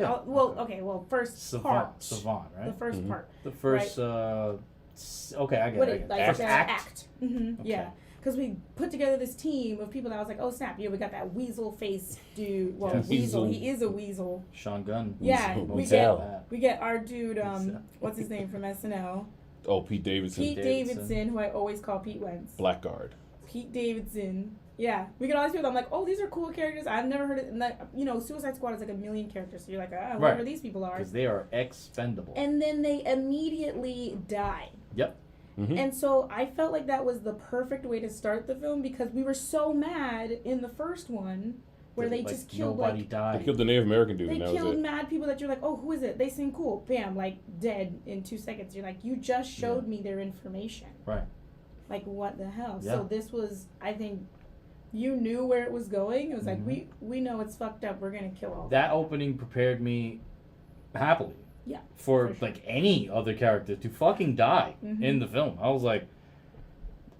First Savant, part. Savant, right? The 1st Mhm. part. The first, okay, I get What it. I it, get like it. First the act. Mm-hmm. Okay. Yeah. Because we put together this team of people that I was like, oh snap, we got that weasel face dude. Well, Yes. weasel. Weasel. He is a weasel. Sean Gunn. Yeah, Weasel. we Weasel. get we get our dude. Weasel. What's his name from SNL? Oh, Pete Davidson. Pete Davidson. Davidson, who I always call Pete Wentz. Blackguard. Pete Davidson. Yeah, we get all these people. I'm like, oh, these are cool characters. I've never heard it. And that, Suicide Squad is like a million characters. So you're like, whoever Right. these people are. Because they are expendable. And then they immediately die. Yep. Mm-hmm. And so I felt like that was the perfect way to start the film because we were so mad in the first one where they just killed nobody like died. They killed the Native American dude, they and that was killed it. mad people that you're like, oh, who is it? They seem cool. Bam, like dead in 2 seconds. You're like, you just showed me their information. Right. Like what the hell? Yeah. So this was, I think, you knew where it was going. It was like Mhm. we know it's fucked up. We're gonna kill all. That opening prepared me happily. Yeah, For for sure. like any other character to fucking die Mhm. in the film. I was like,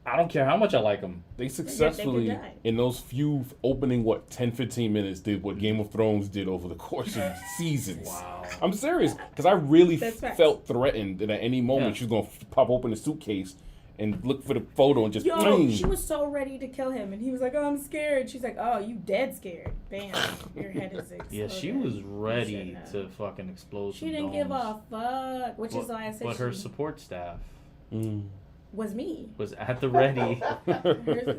I don't care how much I like him. They successfully, die. in those few opening, 10, 15 minutes, did what Game of Thrones did over the course of seasons. Wow. I'm serious, because I really That's facts. felt threatened that at any moment Yeah. she was going to pop open the suitcase and look for the photo and just Yo, bling. she was so ready to kill him, and he was like, "Oh, I'm scared." She's like, "Oh, you dead scared." Bam, your head is exploded. Yeah, she was ready shouldn't have. to fucking explode. She some didn't give domes. a fuck, which is But- why I said But her she support staff was me. was at the ready.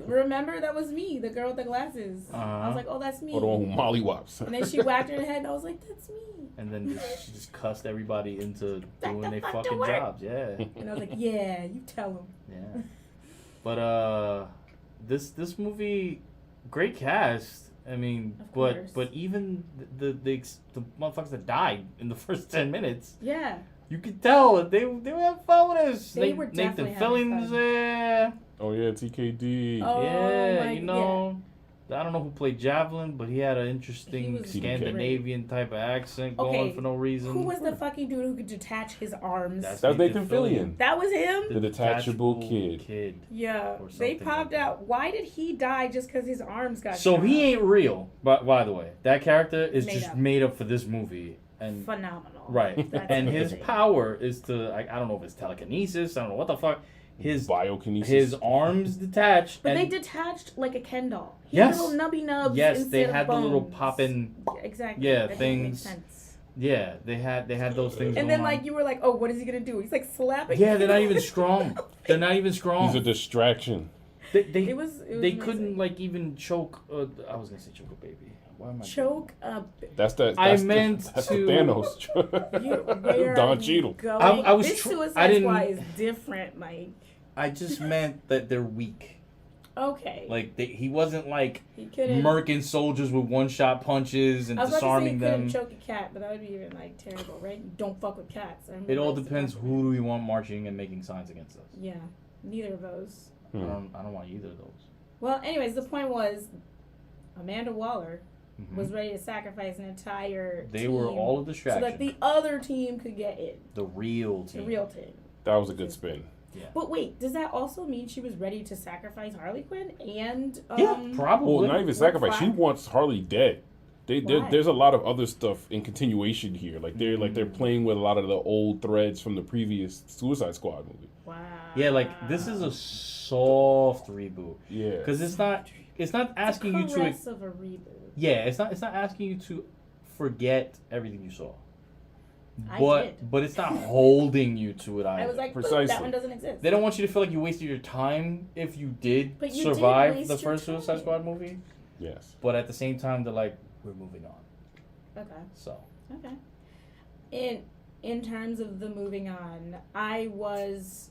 Remember, that was me, the girl with the glasses. I Uh-huh. was like, "Oh, that's me." Or the one who mollywops. And then she whacked her in the head, and I was like, "That's me." And then she just cussed everybody into Back doing the their fuck to fucking work. jobs. Yeah. And I was like, "Yeah, you tell him." Yeah. But this movie, great cast. I mean, Of course. but even the motherfuckers that died in the first 10 minutes, Yeah. you could tell that they were having fun with this. They were definitely Nathan having Fillion's fun. there. Oh, yeah, TKD. Oh, Yeah, my- you know. I don't know who played Javelin, but he had an He interesting was Scandinavian type of accent Okay, going for no reason. Who was the fucking dude who could detach his arms? That's That was Nathan Fillion. That was him? The detachable kid. Yeah. Or They something popped like that. out. Why did he die just because his arms got So shot? he ain't real. But by the way, that character is Made just up. made up for this movie, and Phenomenal. right. That's And his amazing. power is to I don't know if it's telekinesis. I don't know what the fuck. His Biokinesis. arms detached. But and they detached like a Ken doll. He Yes. had little nubby nubs. Yes, instead they of had the little bones. poppin'. Exactly. Yeah, That didn't make things. sense. Yeah, they had those things. And going then on. like you were like, oh, what is he gonna do? He's like slapping. Yeah, they're not even strong. They're not even strong. He's a distraction. They It was they amazing. couldn't like even choke. I was gonna say choke a baby. Why am I choke up. That's I that's meant that's to- the Thanos. Where Don are we Cheadle. going? I was this tr- Suicide I didn't- Squad is different, Mike. I just meant that they're weak. Okay. Like he wasn't like He couldn't. murking soldiers with one-shot punches and I was about to say disarming he them. couldn't choke a cat, but that would be even like terrible, right? You don't fuck with cats. I remember It all that's depends the who do we want marching and making signs against us. Yeah, neither of those. I don't want either of those. Well, anyways, the point was, Amanda Waller Mhm. was ready to sacrifice an entire. They team were all a so distraction. that the other team could get in, the real the team. real team. That was a good spin. But wait, does that also mean she was ready to sacrifice Harley Quinn and? Yeah, probably. Well, not even sacrifice. She Flag? wants Harley dead. Why? There's a lot of other stuff in continuation here. Like they're playing with a lot of the old threads from the previous Suicide Squad movie. Wow. Yeah, like this is a soft reboot Yeah. because it's not asking you to. Caress of a reboot. Yeah, it's not asking you to forget everything you saw. I But did. but it's not holding you to it either. I was like, boop, Precisely. that one doesn't exist. They don't want you to feel like you wasted your time if you did But you did survive waste the your first Suicide time. Squad movie. Yes. But at the same time, they're like, we're moving on. Okay. So Okay. In terms of the moving on, I was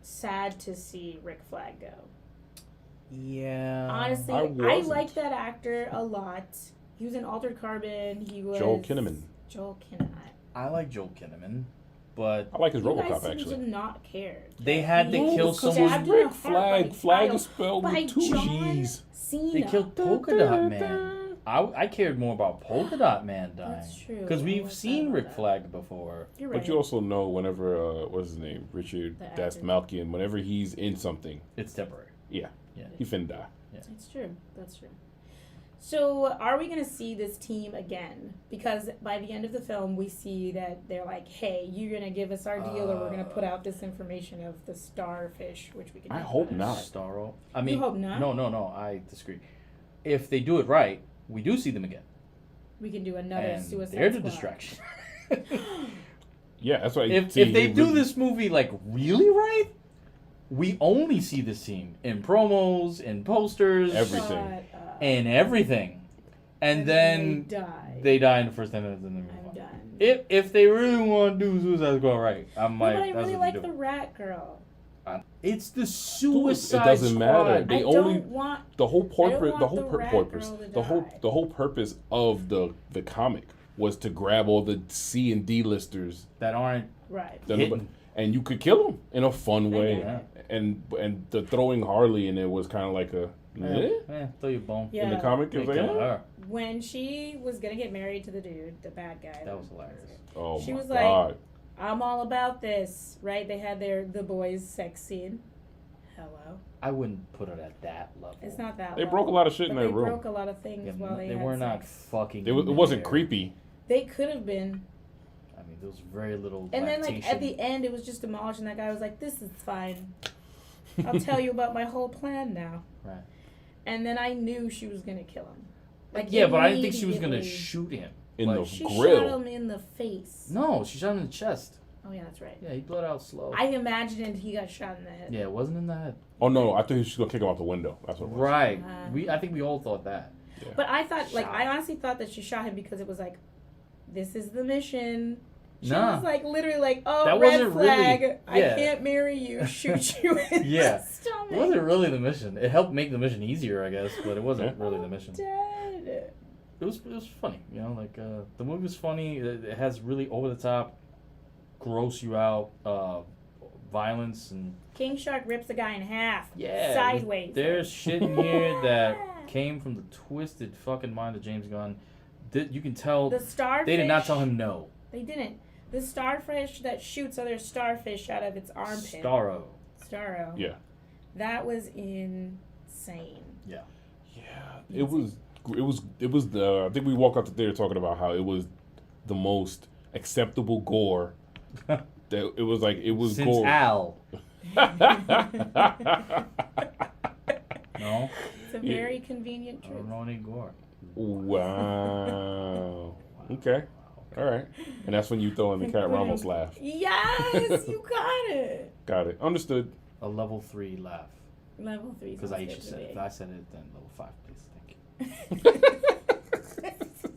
sad to see Rick Flag go. yeah, Honestly, I I wasn't. like that actor a lot. He was in Altered Carbon. He was Joel Kinnaman. Joel Kinnaman. I like Joel Kinnaman, but I like his You guys RoboCop seem actually. to not care. They had to He kill was someone- stabbed in the Rick heart Flag. by Flag Kyle- is spelled by with two John G's. Cena. they killed Polka Dot Man. I cared more about Polka Dot Man dying. That's true. Because I we've was sad seen about Rick that. Flag before. You're right. But you also know whenever what's his name? Richard The actor. Malkian, whenever he's in something, It's temporary. yeah, Yeah. he finna die. It's true. That's true. So, are we going to see this team again? Because by the end of the film, we see that they're like, "Hey, you're going to give us our deal, or we're going to put out this information of the starfish, which we can." I hope not. Starro. I mean, you hope not. No. I disagree. If they do it right, we do see them again. We can do another And Suicide they're the Squad. distraction. Yeah, that's why. If they do this movie like really right, we only see this team in promos, in posters, Everything. Shut up. and everything, and then they die. they die in the first 10 minutes of the movie. I'm done. If they really want to do Suicide Squad right, I'm No, like, but I that's really what like you do. the rat girl. It's the Suicide It doesn't Squad. matter. They I only don't want. the whole I don't purpose, want the whole the rat purpose, girl to the whole die. the whole purpose of the comic was to grab all the C and D listers that aren't Right. that hitting. nobody- and you could kill them in a fun I way. get it. And the throwing Harley in it was kind of like a Throw your bone. Yeah. in the comic. It They was like, killed eh. her. When she was gonna get married to the dude, the bad guy. That was hilarious. Oh She my was like, god. I'm all about this, right? They had the boys' sex scene. Hello. I wouldn't put it at that level. It's not that. They low, broke a lot of shit but in that they room. broke a lot of things Yeah, while they they had were not sex. fucking. It wasn't there. creepy. They could have been. I mean, there was very little. And then, like, at lactation. the end, it was just demolished, and that guy was like, "This is fine. I'll tell you about my whole plan now." Right. And then I knew she was gonna kill him. Like, Yeah, but I didn't think she was gonna immediately. shoot him. In Like, the She grill. shot him in the face. No, she shot him in the chest. Oh yeah, that's right. Yeah, he bled out slow. I imagined he got shot in the head. Yeah, it wasn't in the head. Oh no, I thought he was gonna kick him out the window. That's what it was. Right. Uh, I think we all thought that. But I thought, like, Shot. I honestly thought that she shot him because it was like, this is the mission. She Nah. was like, literally, like, oh, That red wasn't flag. really- I yeah. can't marry you. Shoot you in Yeah. the stomach. It wasn't really the mission. It helped make the mission easier, I guess, but it wasn't really the mission. Dead. It was funny, you know, like the movie was funny. It has really over the top, gross you out, violence and King Shark rips the guy in half. yeah. Sideways. There's shit in here that came from the twisted fucking mind of James Gunn. You can tell The starfish. they did not tell him no. They didn't. The starfish that shoots other starfish out of its armpit. Starro. Starro. Yeah. That was insane. Yeah. It was the. I think we walked out the theater talking about how it was the most acceptable gore. That it was like it was Since gore. Al. No, It's a very convenient I truth. don't know any gore. Wow. Okay. All right. And that's when you throw in the Cat Ramos laugh. Yes, you got it. Got it. Understood. A level 3 laugh. Level 3. Because Aisha said it. If I said it, then level 5, please. Thank you.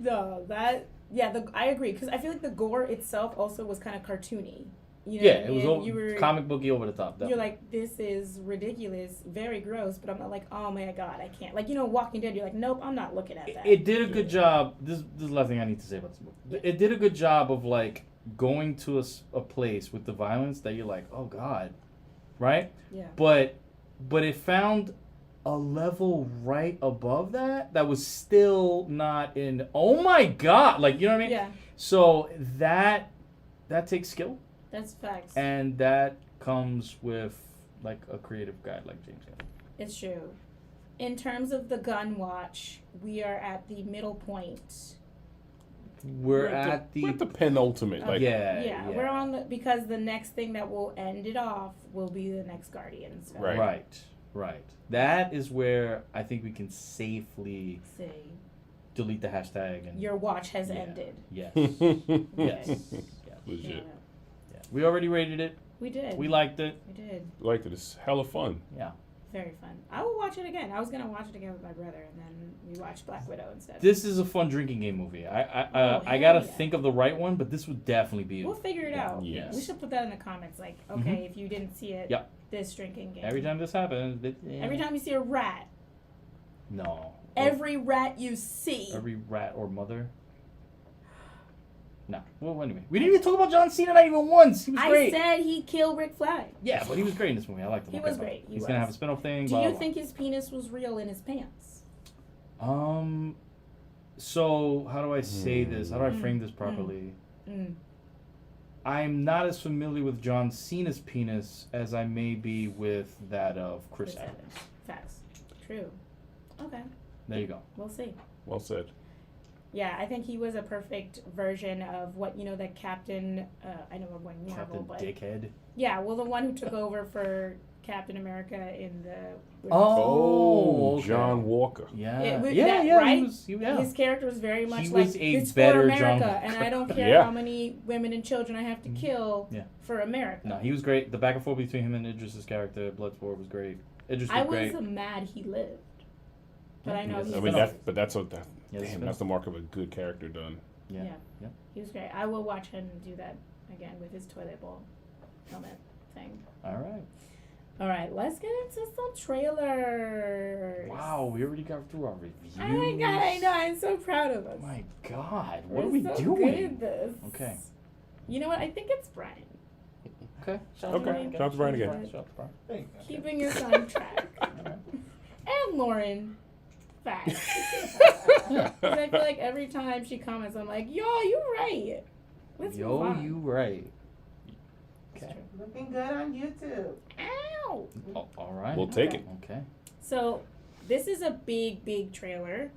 No, I agree because I feel like the gore itself also was kind of cartoony. You know Yeah, what I it was mean? all You were, comic booky over the top. You're Definitely. like, this is ridiculous, very gross, but I'm not like, oh my god, I can't. Like, you know, Walking Dead, you're like, nope, I'm not looking at that. It did a good job. This is the last thing I need to say about this movie. It did a good job of like going to a place with the violence that you're like, oh god, right? Yeah. But it found a level right above that was still not in. Oh my god, like you know what I mean? Yeah, So that takes skill, that's facts. and that comes with like a creative guy like James Gunn. It's true. In terms of the gun watch, we are at the middle point. We're at the We're at the penultimate. Like yeah, We're on because the next thing that will end it off will be the next Guardians. film. Right. Right. That is where I think we can safely See, delete the hashtag and your watch has Yeah. ended. yes, Legit. yes, Yeah, yeah. We already rated it. we did. We liked it. We did. Liked it. It's hella fun. Yeah. Very fun. I will watch it again. I was gonna watch it again with my brother, and then we watched Black Widow instead. This is a fun drinking game movie. I Oh, gotta hell yeah. think of the right one, but this would definitely be. We'll figure it out. Yes. We should put that in the comments. Like, okay, if you didn't see it, Yep. this drinking game. Every time this happens. Every time you see a rat, No. every rat you see. Every rat or mother. No. Well, anyway, we didn't even talk about John Cena not even once. He was I great. said he killed Rick Flag. Yeah, but he was great in this movie. I liked him. He Okay, was fine. great. He He's was. gonna have a spin-off thing. Do blah, you blah, think his penis was real in his pants? blah. So how do I say this? How do I frame this properly? Mm. I'm not as familiar with John Cena's penis as I may be with that of Chris Evans. Facts. True. Okay. There you go. We'll see. Well said. Yeah, I think he was a perfect version of what, the Captain, I know I'm going Marvel, Captain but. Dickhead. Yeah, well, the one who took over for Captain America in the. Oh, okay. John Walker. Yeah. Yeah, right? Yeah. His character was very much He like, was a it's better for John America, Walker. and I don't care Yeah. how many women and children I have to kill for America. No, he was great. The back and forth between him and Idris's character, Bloodsport, was great. Idris was I great. was mad he lived. But Yeah, I know he he's has I mean, spin-off. that's the mark of a good character done. Yeah. Yeah. He was great. I will watch him do that again with his toilet bowl helmet thing. All right. All right, let's get into some trailers. Wow, we already got through our reviews. Oh my god, I know. I'm so proud of us. My God, what We're are we so doing? good at this. Okay. You know what? I think it's Brian. Okay. Okay. Shout out to Brian again. Shout out to Brian. There you go. Keeping us on track. And Lauren. Facts. Yeah. 'Cause I feel like every time she comments, I'm like, yo, you right. Let's move Yo, on. you right. It's Okay. true. Looking good on YouTube. Ow. Oh, all right. We'll take Okay. it. Okay. So, this is a big, big trailer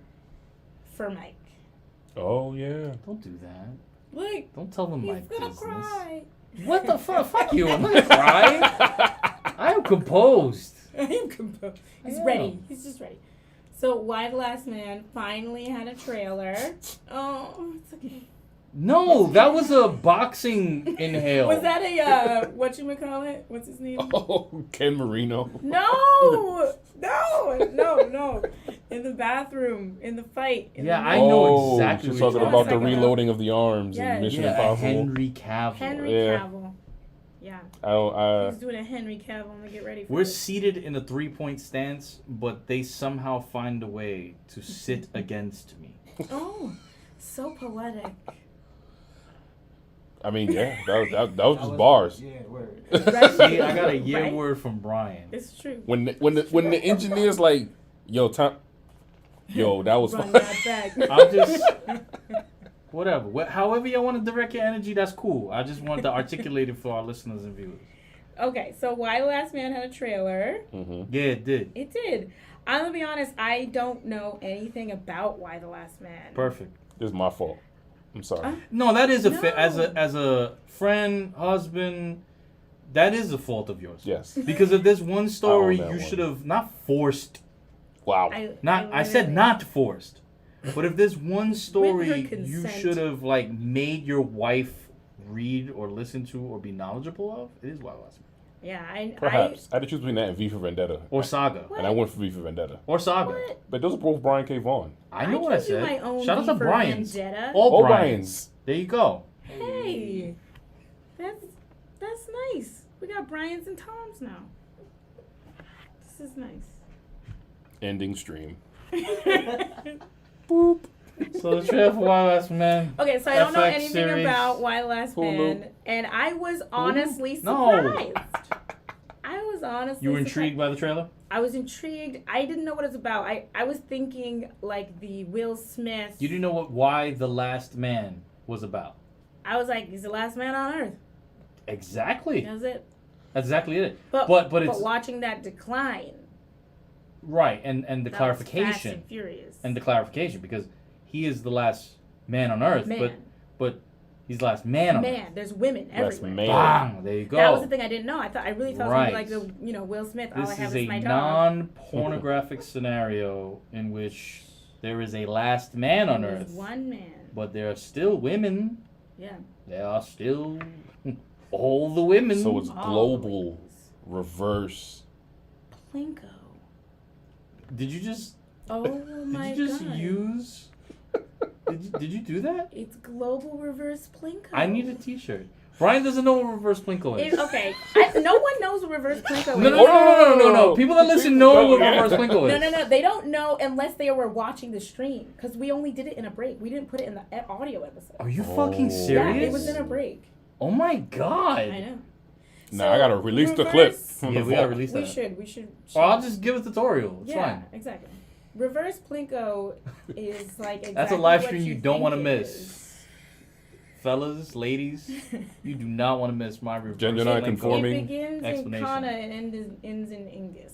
for Mike. Oh yeah. Don't do that. Look, Don't tell them my he's gonna business. cry. What the fuck? Fuck you. I'm not crying. I am composed. I am composed. He's I ready. am. He's just ready. So, Why the Last Man finally had a trailer. Oh, it's okay. No, that was a boxing inhale. Was that a, whatchamacallit? What's his name? Oh, Ken Marino. No! No. In the bathroom, in the fight. In Yeah, the I know Oh, exactly she's what talking you're about the talking about. reloading of the arms Yeah. in Mission Yeah, Impossible. Henry Cavill. Henry Yeah. Cavill. Yeah. I He's doing a Henry Cavill to get ready for We're this. seated in a 3-point stance, but they somehow find a way to sit against me. Oh, so poetic. I mean, yeah, that was just bars. Yeah, word. See, I got a year Right? word from Brian. It's true. When the engineer's like, yo, that was Run fun. that back. I'll just whatever. However you want to direct your energy, that's cool. I just wanted to articulate it for our listeners and viewers. Okay, so Why the Last Man had a trailer. Mm-hmm. Yeah, it did. It did. I'm gonna be honest, I don't know anything about Why the Last Man. Perfect. This is my fault. I'm sorry. No, that is a No. as a friend, husband. That is a fault of yours. Yes. Because if there's one story that you one. should have not forced. Wow. I said literally- not forced. But if there's one story her you consent. should have like made your wife read or listen to or be knowledgeable of, it is Wild West. Yeah, Perhaps. I had to choose between that and V for Vendetta. Or Saga. What? And I went for V for Vendetta. Or Saga. What? But those are both Brian K. Vaughan. I know what I gave you said. my own Shout out V to for Brian's. Vendetta. All Oh, Brian's. There you go. Hey, that's nice. We got Brian's and Tom's now. This is nice. Ending stream. Boop. So the trailer for Wild West Man. Okay, so I don't know FX anything series. about Why Last Hulu. Man, and I was honestly No. surprised. I was honestly You were surprised. intrigued by the trailer? I was intrigued. I didn't know what it's about. I was thinking like the Will Smith. You didn't know why The Last Man was about. I was like, he's the last man on earth. Exactly. That's it. That's exactly it. But But it's watching that decline. right, and the that was Fast clarification and Furious. and the clarification because he is the last man on earth, Man. but he's the last man on earth. Man, there's women Last everywhere. man. Bang! There you go. That was the thing I didn't know. I really thought Right. it was gonna be like the Will Smith. All I This have is is a my dog. non-pornographic scenario in which there is a last man on There's earth, one man. but there are still women. Yeah. There are still all the women. So it's All global ladies. reverse. Plinko. Did you just Oh my did you just god. use? Did you do that? It's global reverse Plinko. I need a T-shirt. Brian doesn't know what reverse plinko is. Okay. No one knows what reverse Plinko No, is. no. People that listen know what reverse plinko is. No. They don't know unless they were watching the stream because we only did it in a break. We didn't put it in the audio episode. Are you fucking Oh. serious? Yeah, it was in a break. Oh my god. I know. Now I gotta release the clip. reverse- from Yeah, the we gotta vault. release We that. should. Or I'll just give a tutorial. It's Yeah, fine. exactly. Reverse Plinko is like exactly That's a live what stream you don't think wanna it miss. is. fellas, ladies, you do not want to miss my reverse Gender Lingo non-conforming. It begins in explanation. Kana and ends in Ingus.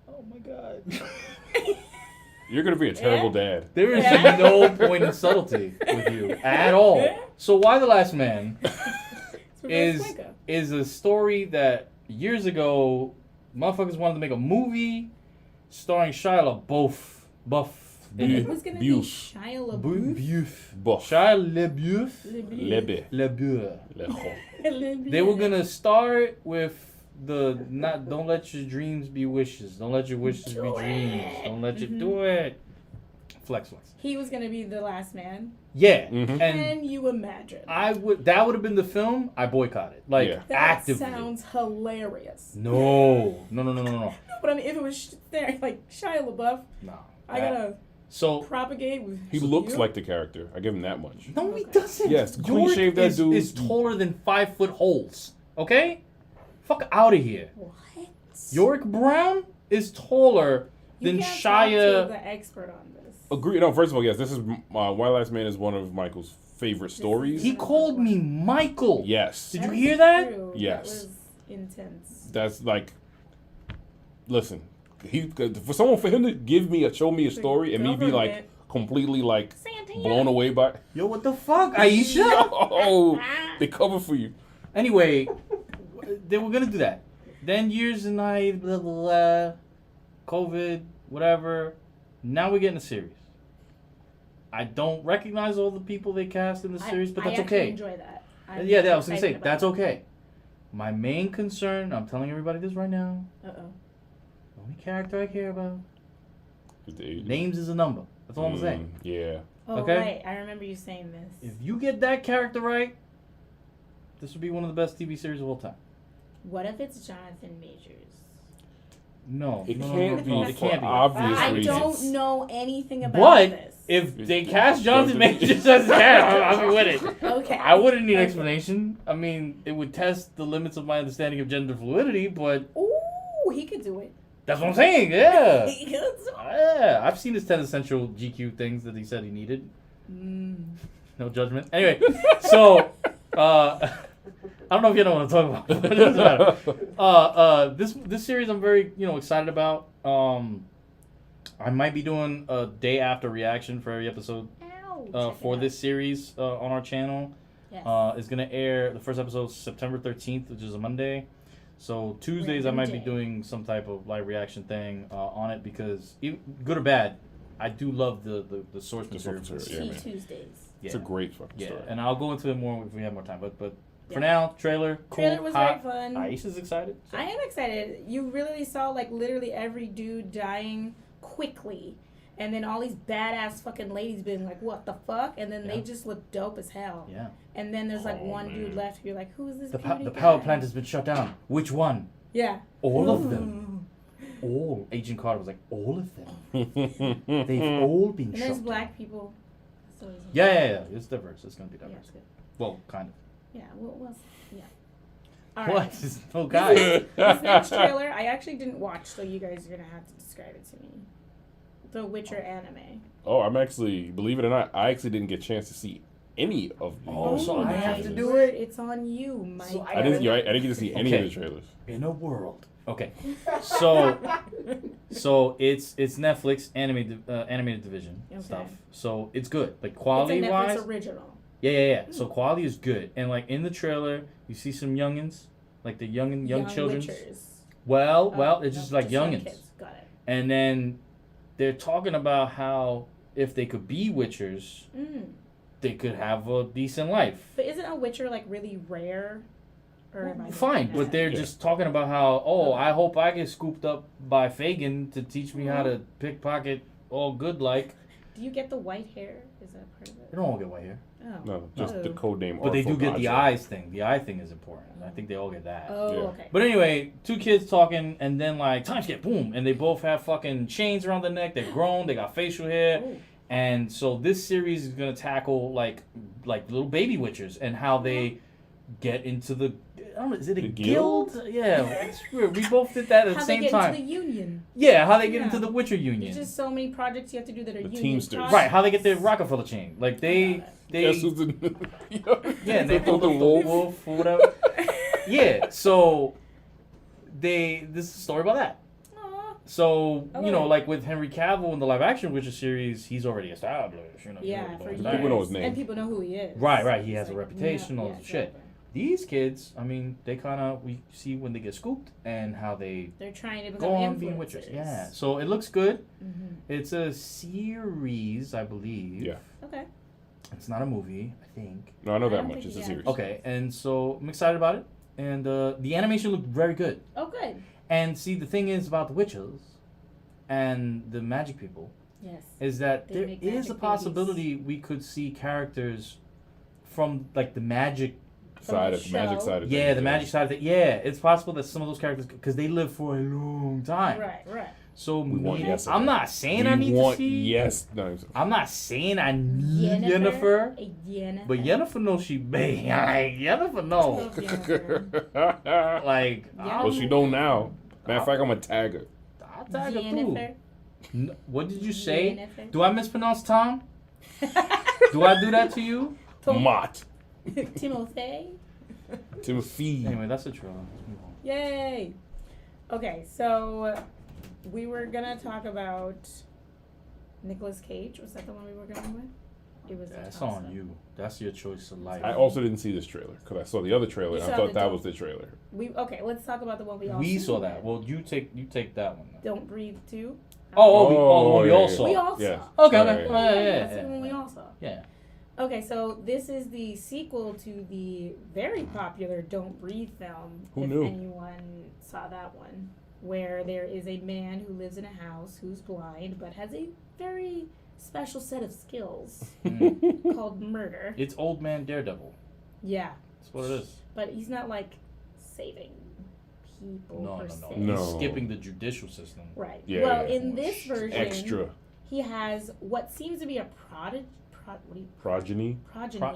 Oh my god. You're gonna be a terrible dad. There is Yeah. no point in subtlety with you at all. So why The Last Man It's reverse Lingo. is a story that years ago motherfuckers wanted to make a movie starring Shia LaBeouf. in It it. was gonna Beouf. be Shia LaBeouf. Bof. Shia LaBeouf. Lebe. LaBeouf. Lejo. They were gonna start with the not. Don't let your dreams be wishes. Don't let your wishes be Do dreams. it. Don't let you do it. Flex. He was gonna be the last man. Yeah, Mhm. and Can you imagine? that would have been the film I boycotted. Like Yeah. That actively. sounds hilarious. No. But I mean, if it was there, like Shia LaBeouf, No. I gotta So propagate with. He looks you? like the character. I give him that much. no, he Okay. doesn't. Yes, clean York shave that is, dude. is taller than 5 foot holes. Okay, fuck out of here. What? York Brown is taller You than can't talk to Shia. the expert on this. Agree. No, first of all, yes, this is Why Last Man is one of Michael's favorite stories. He called me Michael. Yes. Did you That hear is that? true. Yes. That was intense. That's like, listen, for him to show me a story and me be like Government. completely like Santana. blown away by. Yo, what the fuck, Aisha? Oh, they cover for you. Anyway, they were gonna do that. Then years and night, blah blah blah, COVID, whatever. Now we're getting a series. I don't recognize all the people they cast in the series, but that's I actually okay. enjoy that. I was gonna say that's okay. My main concern, I'm telling everybody this right now. Uh oh. The only character I care about, They- names is a number. That's all I'm saying. Yeah. Oh Okay. right, I remember you saying this. If you get that character right, this would be one of the best TV series of all time. What if it's Jonathan Majors? No, It no, can't no, be it for can't be. obvious I reasons. don't know anything about But this. if It's- they cast Jonathan Majors as Cat, I'll be with it. Okay. I wouldn't need Okay. explanation. I mean, it would test the limits of my understanding of gender fluidity, but Ooh, he could do it. that's what I'm saying. Yeah, He could do it. yeah. I've seen his 10 essential GQ things that he said he needed. No judgment. Anyway, so I don't know if you know what I'm talking about. But it doesn't matter. This series I'm very excited about. I might be doing a day after reaction for every episode Ow, for this series on our channel. Yes. It's gonna air the first episode September 13th, which is a Monday. So Tuesdays I Random might be day. doing some type of live reaction thing on it because good or bad, I do love the source material. source Tea material, yeah, man. Tuesdays. It's a great fucking Yeah, story. and I'll go into it more if we have more time. But Yeah. for now, trailer, cool, Trailer was hot. very fun. Aisha's excited. so- I am excited. You really saw like literally every dude dying quickly, and then all these badass fucking ladies being like, "What the fuck?" And then they Yeah. just look dope as hell. Yeah. And then there's like Oh, one dude man. left. You're like, "Who is this?" The beauty power guy?" plant has been shut down. Which one? Yeah. All of them. All. Agent Carter was like, all of them. They've all been And shut there's down. black people. So it's- Yeah. It's diverse. It's gonna be Yeah, diverse. it's good. Well, kind of. Yeah. Yeah. All What? right. There's no guy. This next trailer, I actually didn't watch, so you guys are gonna have to describe it to me. The Witcher anime. Oh, I'm actually, believe it or not, I actually didn't get a chance to see any of the. Oh, so I my have to trailers. do word, it? It's on you, Mike. So I didn't get to see any of Okay. the trailers. In a world. Okay. So it's Netflix animated division Okay. stuff. So it's good. Like It's quality a Netflix wise. original. Yeah. So quality is good. And like in the trailer, you see some youngins, like the young children. Witchers. Well, Oh, it's no, just like young youngins. kids. Got it. And then they're talking about how if they could be witchers, they could have a decent life. But isn't a Witcher like really rare? Or am I Fine, making but that they're Yeah. just talking about how, I hope I get scooped up by Fagin to teach me how to pickpocket all good like. Do you get the white hair? Is that part of it? They don't all get white hair. Oh. No, just the Oh. code name. But they do Artful get the Dodger. eyes thing. The eye thing is important. I think they all get that. Oh, Yeah. okay. But anyway, two kids talking, and then like time skip, boom, and they both have fucking chains around their neck. They're grown. They got facial hair, Ooh. and so this series is gonna tackle like little baby witchers and how they get into the. I don't know. Is it a The guild? guild? Yeah, it's weird. We both did that at the How same they get time. into the union. Yeah, how they get Yeah. into the Witcher Union. There's just so many projects you have to do that are The union Teamsters. projects. Right, how they get the Rockefeller chain. Like they Guess who's the yeah, and they pulled pulled the wolf or whatever. Yeah, so this is a story about that. Aw. So, I you know, love it. like with Henry Cavill in the live action Witcher series, he's already established, you know. Yeah, he's for already years. established. People know his name. And people know who he is. Right, he has It's a reputation, all this shit. exactly. These kids, I mean, they kind of, we see when they get scooped and how they They're trying to become go on being Witchers. influencers. Yeah, so it looks good. Mm-hmm. It's a series, I believe. Yeah. Okay. It's not a movie, I think. No, I know I that don't much. think It's a he series. Okay, and so I'm excited about it. And the animation looked very good. Oh, good. And see, the thing is about the witches and the magic people Yes. is that They there make is magic a possibility we could see characters from like the magic. Side From of the magic show. side of Yeah, things, the magic side of it. Yeah, it's possible that some of those characters, because they live for a long time. Right. So We want maybe- yes of I'm that. not saying We I need want to see. yes. No, I'm not saying I need Yennefer. Yennefer. But Yennefer knows she big. Like, Yennefer know. Love Yennefer. Like, well, she don't now. Matter of fact, I'm a tagger. I'll tag her too. Yennefer. What did you say? Yennefer. Do I mispronounce Tom? Do I do that to you? Mott. Timothy. Timothy. Anyway, that's a trailer. Let's move on. Yay. Okay, so we were gonna talk about Nicolas Cage. Was that the one we were going with? It was. a That's toss-up. on you. That's your choice of life. I also didn't see this trailer because I saw the other trailer. You And I saw thought the that dog- was the trailer. Okay, let's talk about the one we all. We seen saw then. that. Well, you take that one. Then. Don't Breathe too. The one we yeah, all yeah. saw. We all Yeah. saw. Okay, Right, okay. right, Oh, yeah, That's yeah, the one we yeah. all saw. Yeah. Okay, so this is the sequel to the very popular Don't Breathe film. Who if knew? anyone saw that one, where there is a man who lives in a house who's blind but has a very special set of skills Mm. called murder. It's Old Man Daredevil. Yeah, That's what it is. but he's not like saving people No, per no, se. no. No. He's skipping the judicial system. Right. Yeah, well, yeah. in this version, Extra he has what seems to be a progeny. progeny.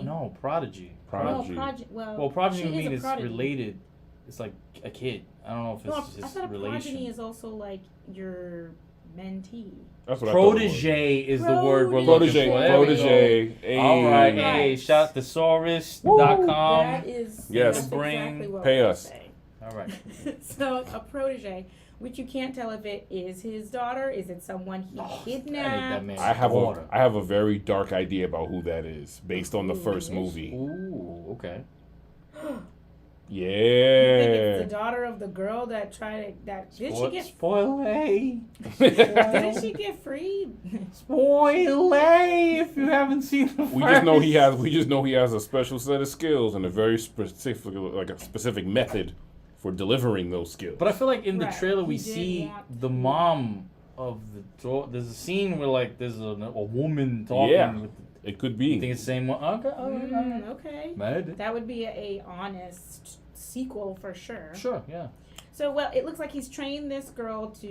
No, Prodigy. Prodigy. No, well, Well, prodigy she would is mean a it's prodigy. related. It's like a kid. I don't know if No, it's I his thought a relation. progeny is also like your mentee. That's what I thought it was. Protege is the word we're Protege. looking for. There we go. Protege. Hey. All right, Right. hey, shout thesaurus.com. That is Yes. that's Brain, exactly what pay we're us. saying. All right. So a protege, which you can't tell if it is his daughter, is it someone he I hate that kidnapped? man. I have Daughter. I have a very dark idea about who that is based on the first Ooh. movie. Ooh, okay. You think it's Yeah. the daughter of the girl that tried to did she get Spoiler. didn't she get freed? Spoiler if you haven't seen the We just know he has a special set of skills and a very specific method for delivering those skills. But I feel like in the Right, trailer we he did see want the to- mom of the daughter. There's a scene where like there's a woman talking. Yeah. With It could I be. think it's the same one. Okay. Okay. Maybe. That would be a honest sequel for sure. Sure. Yeah. So, well, it looks like he's trained this girl to,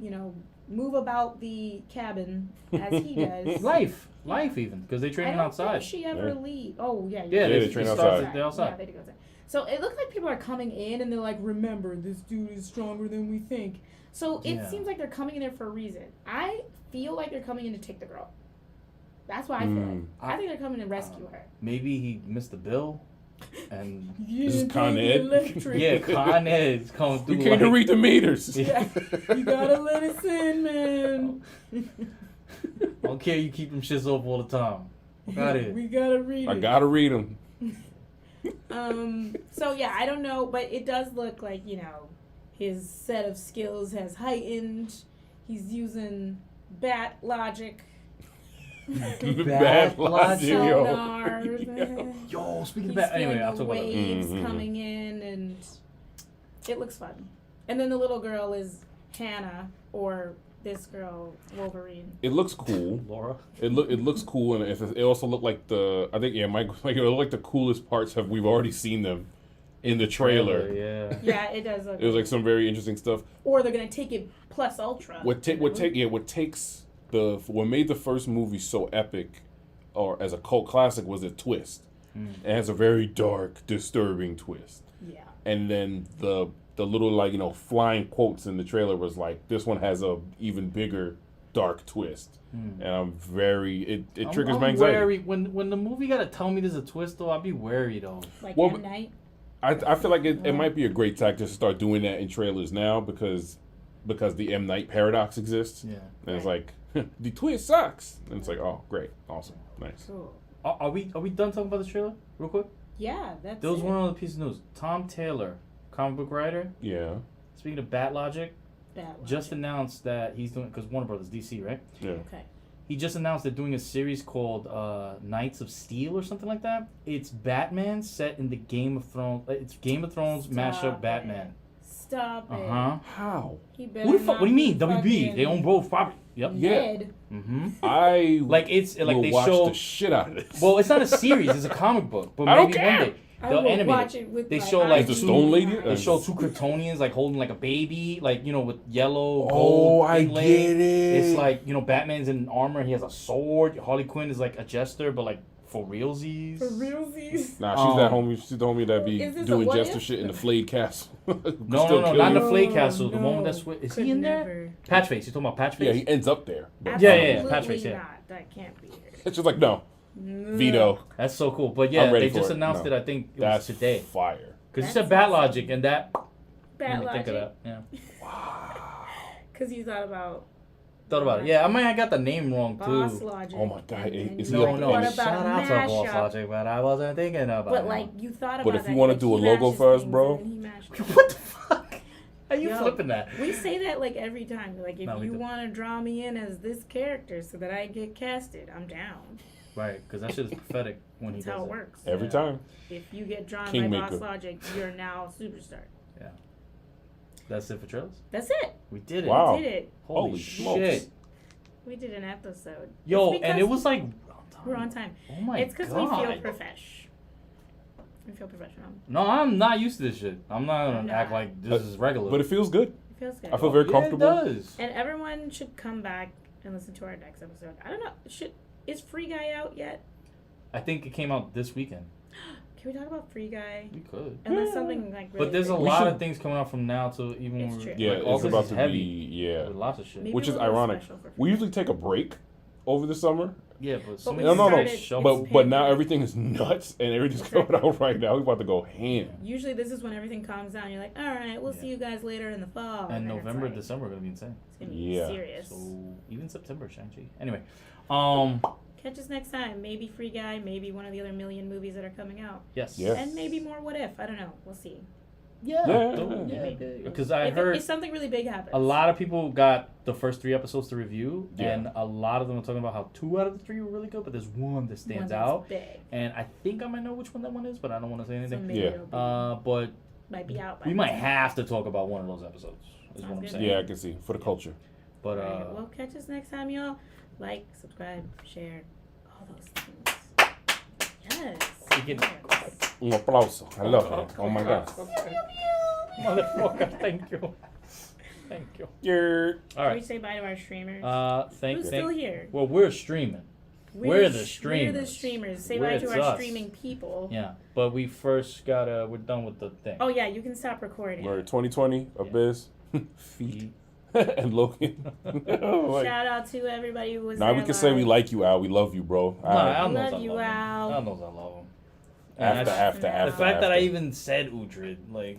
you know, move about the cabin as he does. Life even because they train I him don't outside. think she ever Yeah. leave. Oh, yeah. Yeah, they train start- outside. They're outside. Yeah, they do go outside. So it looks like people are coming in and they're like, remember, this dude is stronger than we think. So it Yeah. seems like they're coming in there for a reason. I feel like they're coming in to take the girl. That's why I feel like. I think they're coming to rescue her. Maybe he missed the bill, and This is Con Ed. yeah, Con Ed's coming through. You can't like, read the meters. Yeah. You gotta let us in, man. I don't care. You keep them shits off all the time. Got it. We gotta read I it. gotta read them. So yeah, I don't know, but it does look like, you know, his set of skills has heightened. He's using bat logic, Bad logic, yo. sonars. Yo, speaking He's of that, feeling anyway, I'll the talk about that. waves Mhm. coming in, and it looks fun. And then the little girl is Hannah, or this girl Wolverine. It looks cool. Laura. It looks cool, and it also looked like it looked like the coolest parts we've already seen them in the trailer. Yeah. Yeah, it does look. It was like some very interesting stuff. Or they're gonna take it plus ultra. What made the first movie so epic, or as a cult classic, was a twist. It has a very dark, disturbing twist. Yeah. And then the little like flying quotes in the trailer was like, this one has a even bigger dark twist. And I'm very it triggers my anxiety. Wary. When the movie gotta tell me there's a twist though, I'll be wary though. Like Well, M. Night. I feel like it might be a great tactic to start doing that in trailers now because the M. Night paradox exists. Yeah. And it's like the twist sucks. And it's like, oh great, awesome, nice. Cool. Are we done talking about this trailer real quick? Yeah, that's There was it. one other piece of news. Tom Taylor, comic book writer. Yeah. Speaking of Bat Logic, That one. just announced that he's doing, because Warner Brothers, DC, right? Yeah. Okay. He just announced they're doing a series called Knights of Steel or something like that. It's Batman set in the Game of Thrones. It's Game of Thrones Stop mashup it. Batman. Stop it. How? He better Who the fuck? not What do you mean? be WB. fucking They own both property. Yep. Yeah. Ned. Mm-hmm. I Like it's like will they watch show. the shit out of this. Well, it's not a series. It's a comic book. But I don't maybe care. one day I they'll will animate watch it. it with They my show, eyes like, the open. Stone Lady? They show two Kryptonians like holding like a baby, like with yellow, Oh, gold. I inlay. get it. It's like Batman's in armor. He has a sword. Harley Quinn is like a jester, but like for realsies. For realsies. Nah, she's that homie. She's the homie that be Is this a doing what jester if? shit in the flayed castle. No, Still not kill in you. the Flay Castle. The one that's is Could he in never. there? Patchface. You talking about Patchface? Yeah, he ends up there. But Yeah, Absolutely Patchface, yeah. not. That can't be it. It's just like no, veto. That's so cool. But yeah, I'm ready they for just it. announced No. it. I think it That's was today. fire. Because you That's said Bat awesome. Logic, and that Bad made me logic. think of that. Yeah. Because you thought about Thought about it. Yeah, I got the name wrong boss too. logic. Oh my God, and then is you he were a- like, No, what is- about shout out to Boss mashup? Logic, but I wasn't thinking about But it. like you thought about But if that. you wanna like, do a he logo mashes first, things bro. and then he mashed it. What the fuck? Are you Yo, flipping that? We say that like every time. Like if No, we you don't. want to draw me in as this character so that I get casted, I'm down. Right, because that shit is pathetic when he That's does how it it. works. Every Yeah. time. If you get drawn by Kingmaker. Boss Logic, you're now a superstar. That's it for trailers? That's it. We did it. Wow. We did it. Holy, Holy shit. smokes. We did an episode. Yo, It's and it because was like... we're on time. Oh my It's because god. we feel profesh. We feel professional. No, I'm not used to this shit. I'm not I'm gonna not. act like this is regular. But it feels good. It feels good. I feel very Yeah, comfortable. It does. And everyone should come back and listen to our next episode. I don't know. Is Free Guy out yet? I think it came out this weekend. Can we talk about Free Guy? We could. Unless something like really But there's a big. We lot should- of things coming out from now to even It's when true. Yeah, like, it's August about is to heavy be, yeah. with lots of shit. Maybe Which is we'll do a ironic. special for We Free usually take a break over the summer. Yeah, but so But we many No, started- show. But now everything is nuts and everything's Exactly. coming out right now. We're about to go ham. Usually this is when everything calms down. You're like, all right, we'll see Yeah. you guys later in the fall. and then November, it's like, December are gonna be insane. It's gonna be Yeah. serious. So even September, Shang-Chi. Anyway, Catch us next time. Maybe Free Guy. Maybe one of the other million movies that are coming out. yes. Yeah. And maybe more What If. I don't know. We'll see. Yeah. Because I if heard if something really big happens. a lot of people got the first 3 episodes to review, Yeah. and a lot of them are talking about how 2 out of the 3 were really good, but there's one that stands One that's out, big. and I think I might know which one that one is, but I don't want to say So anything. maybe Yeah. it'll be, But might be out. By we might then. have to talk about one of those episodes. Is Sounds what I'm good. saying. Yeah, I can see. For the culture. But Alright, well, catch us next time, y'all. Like, subscribe, share, all those things. Yes. You can- yes. Un aplauso. I love that. Oh my God. Motherfucker, thank you. Thank you. Yeah. All Can we right. say bye to our streamers? Thank Who's still here? Well, we're streaming. We're the We're the streamers. streamers. Say We're- bye to it's our us. streaming people. Yeah, but we first gotta. We're done with the thing. Oh yeah, you can stop recording. We're 2020, Abyss, Feet, and Logan. Like, Shout out to everybody who was now there we can say we live. like you, Al. We love you, bro. No, All right. Al knows Love I you, love him. Al. Al knows I love him. After, And after, the after. fact that I after. even said Uhtred, like.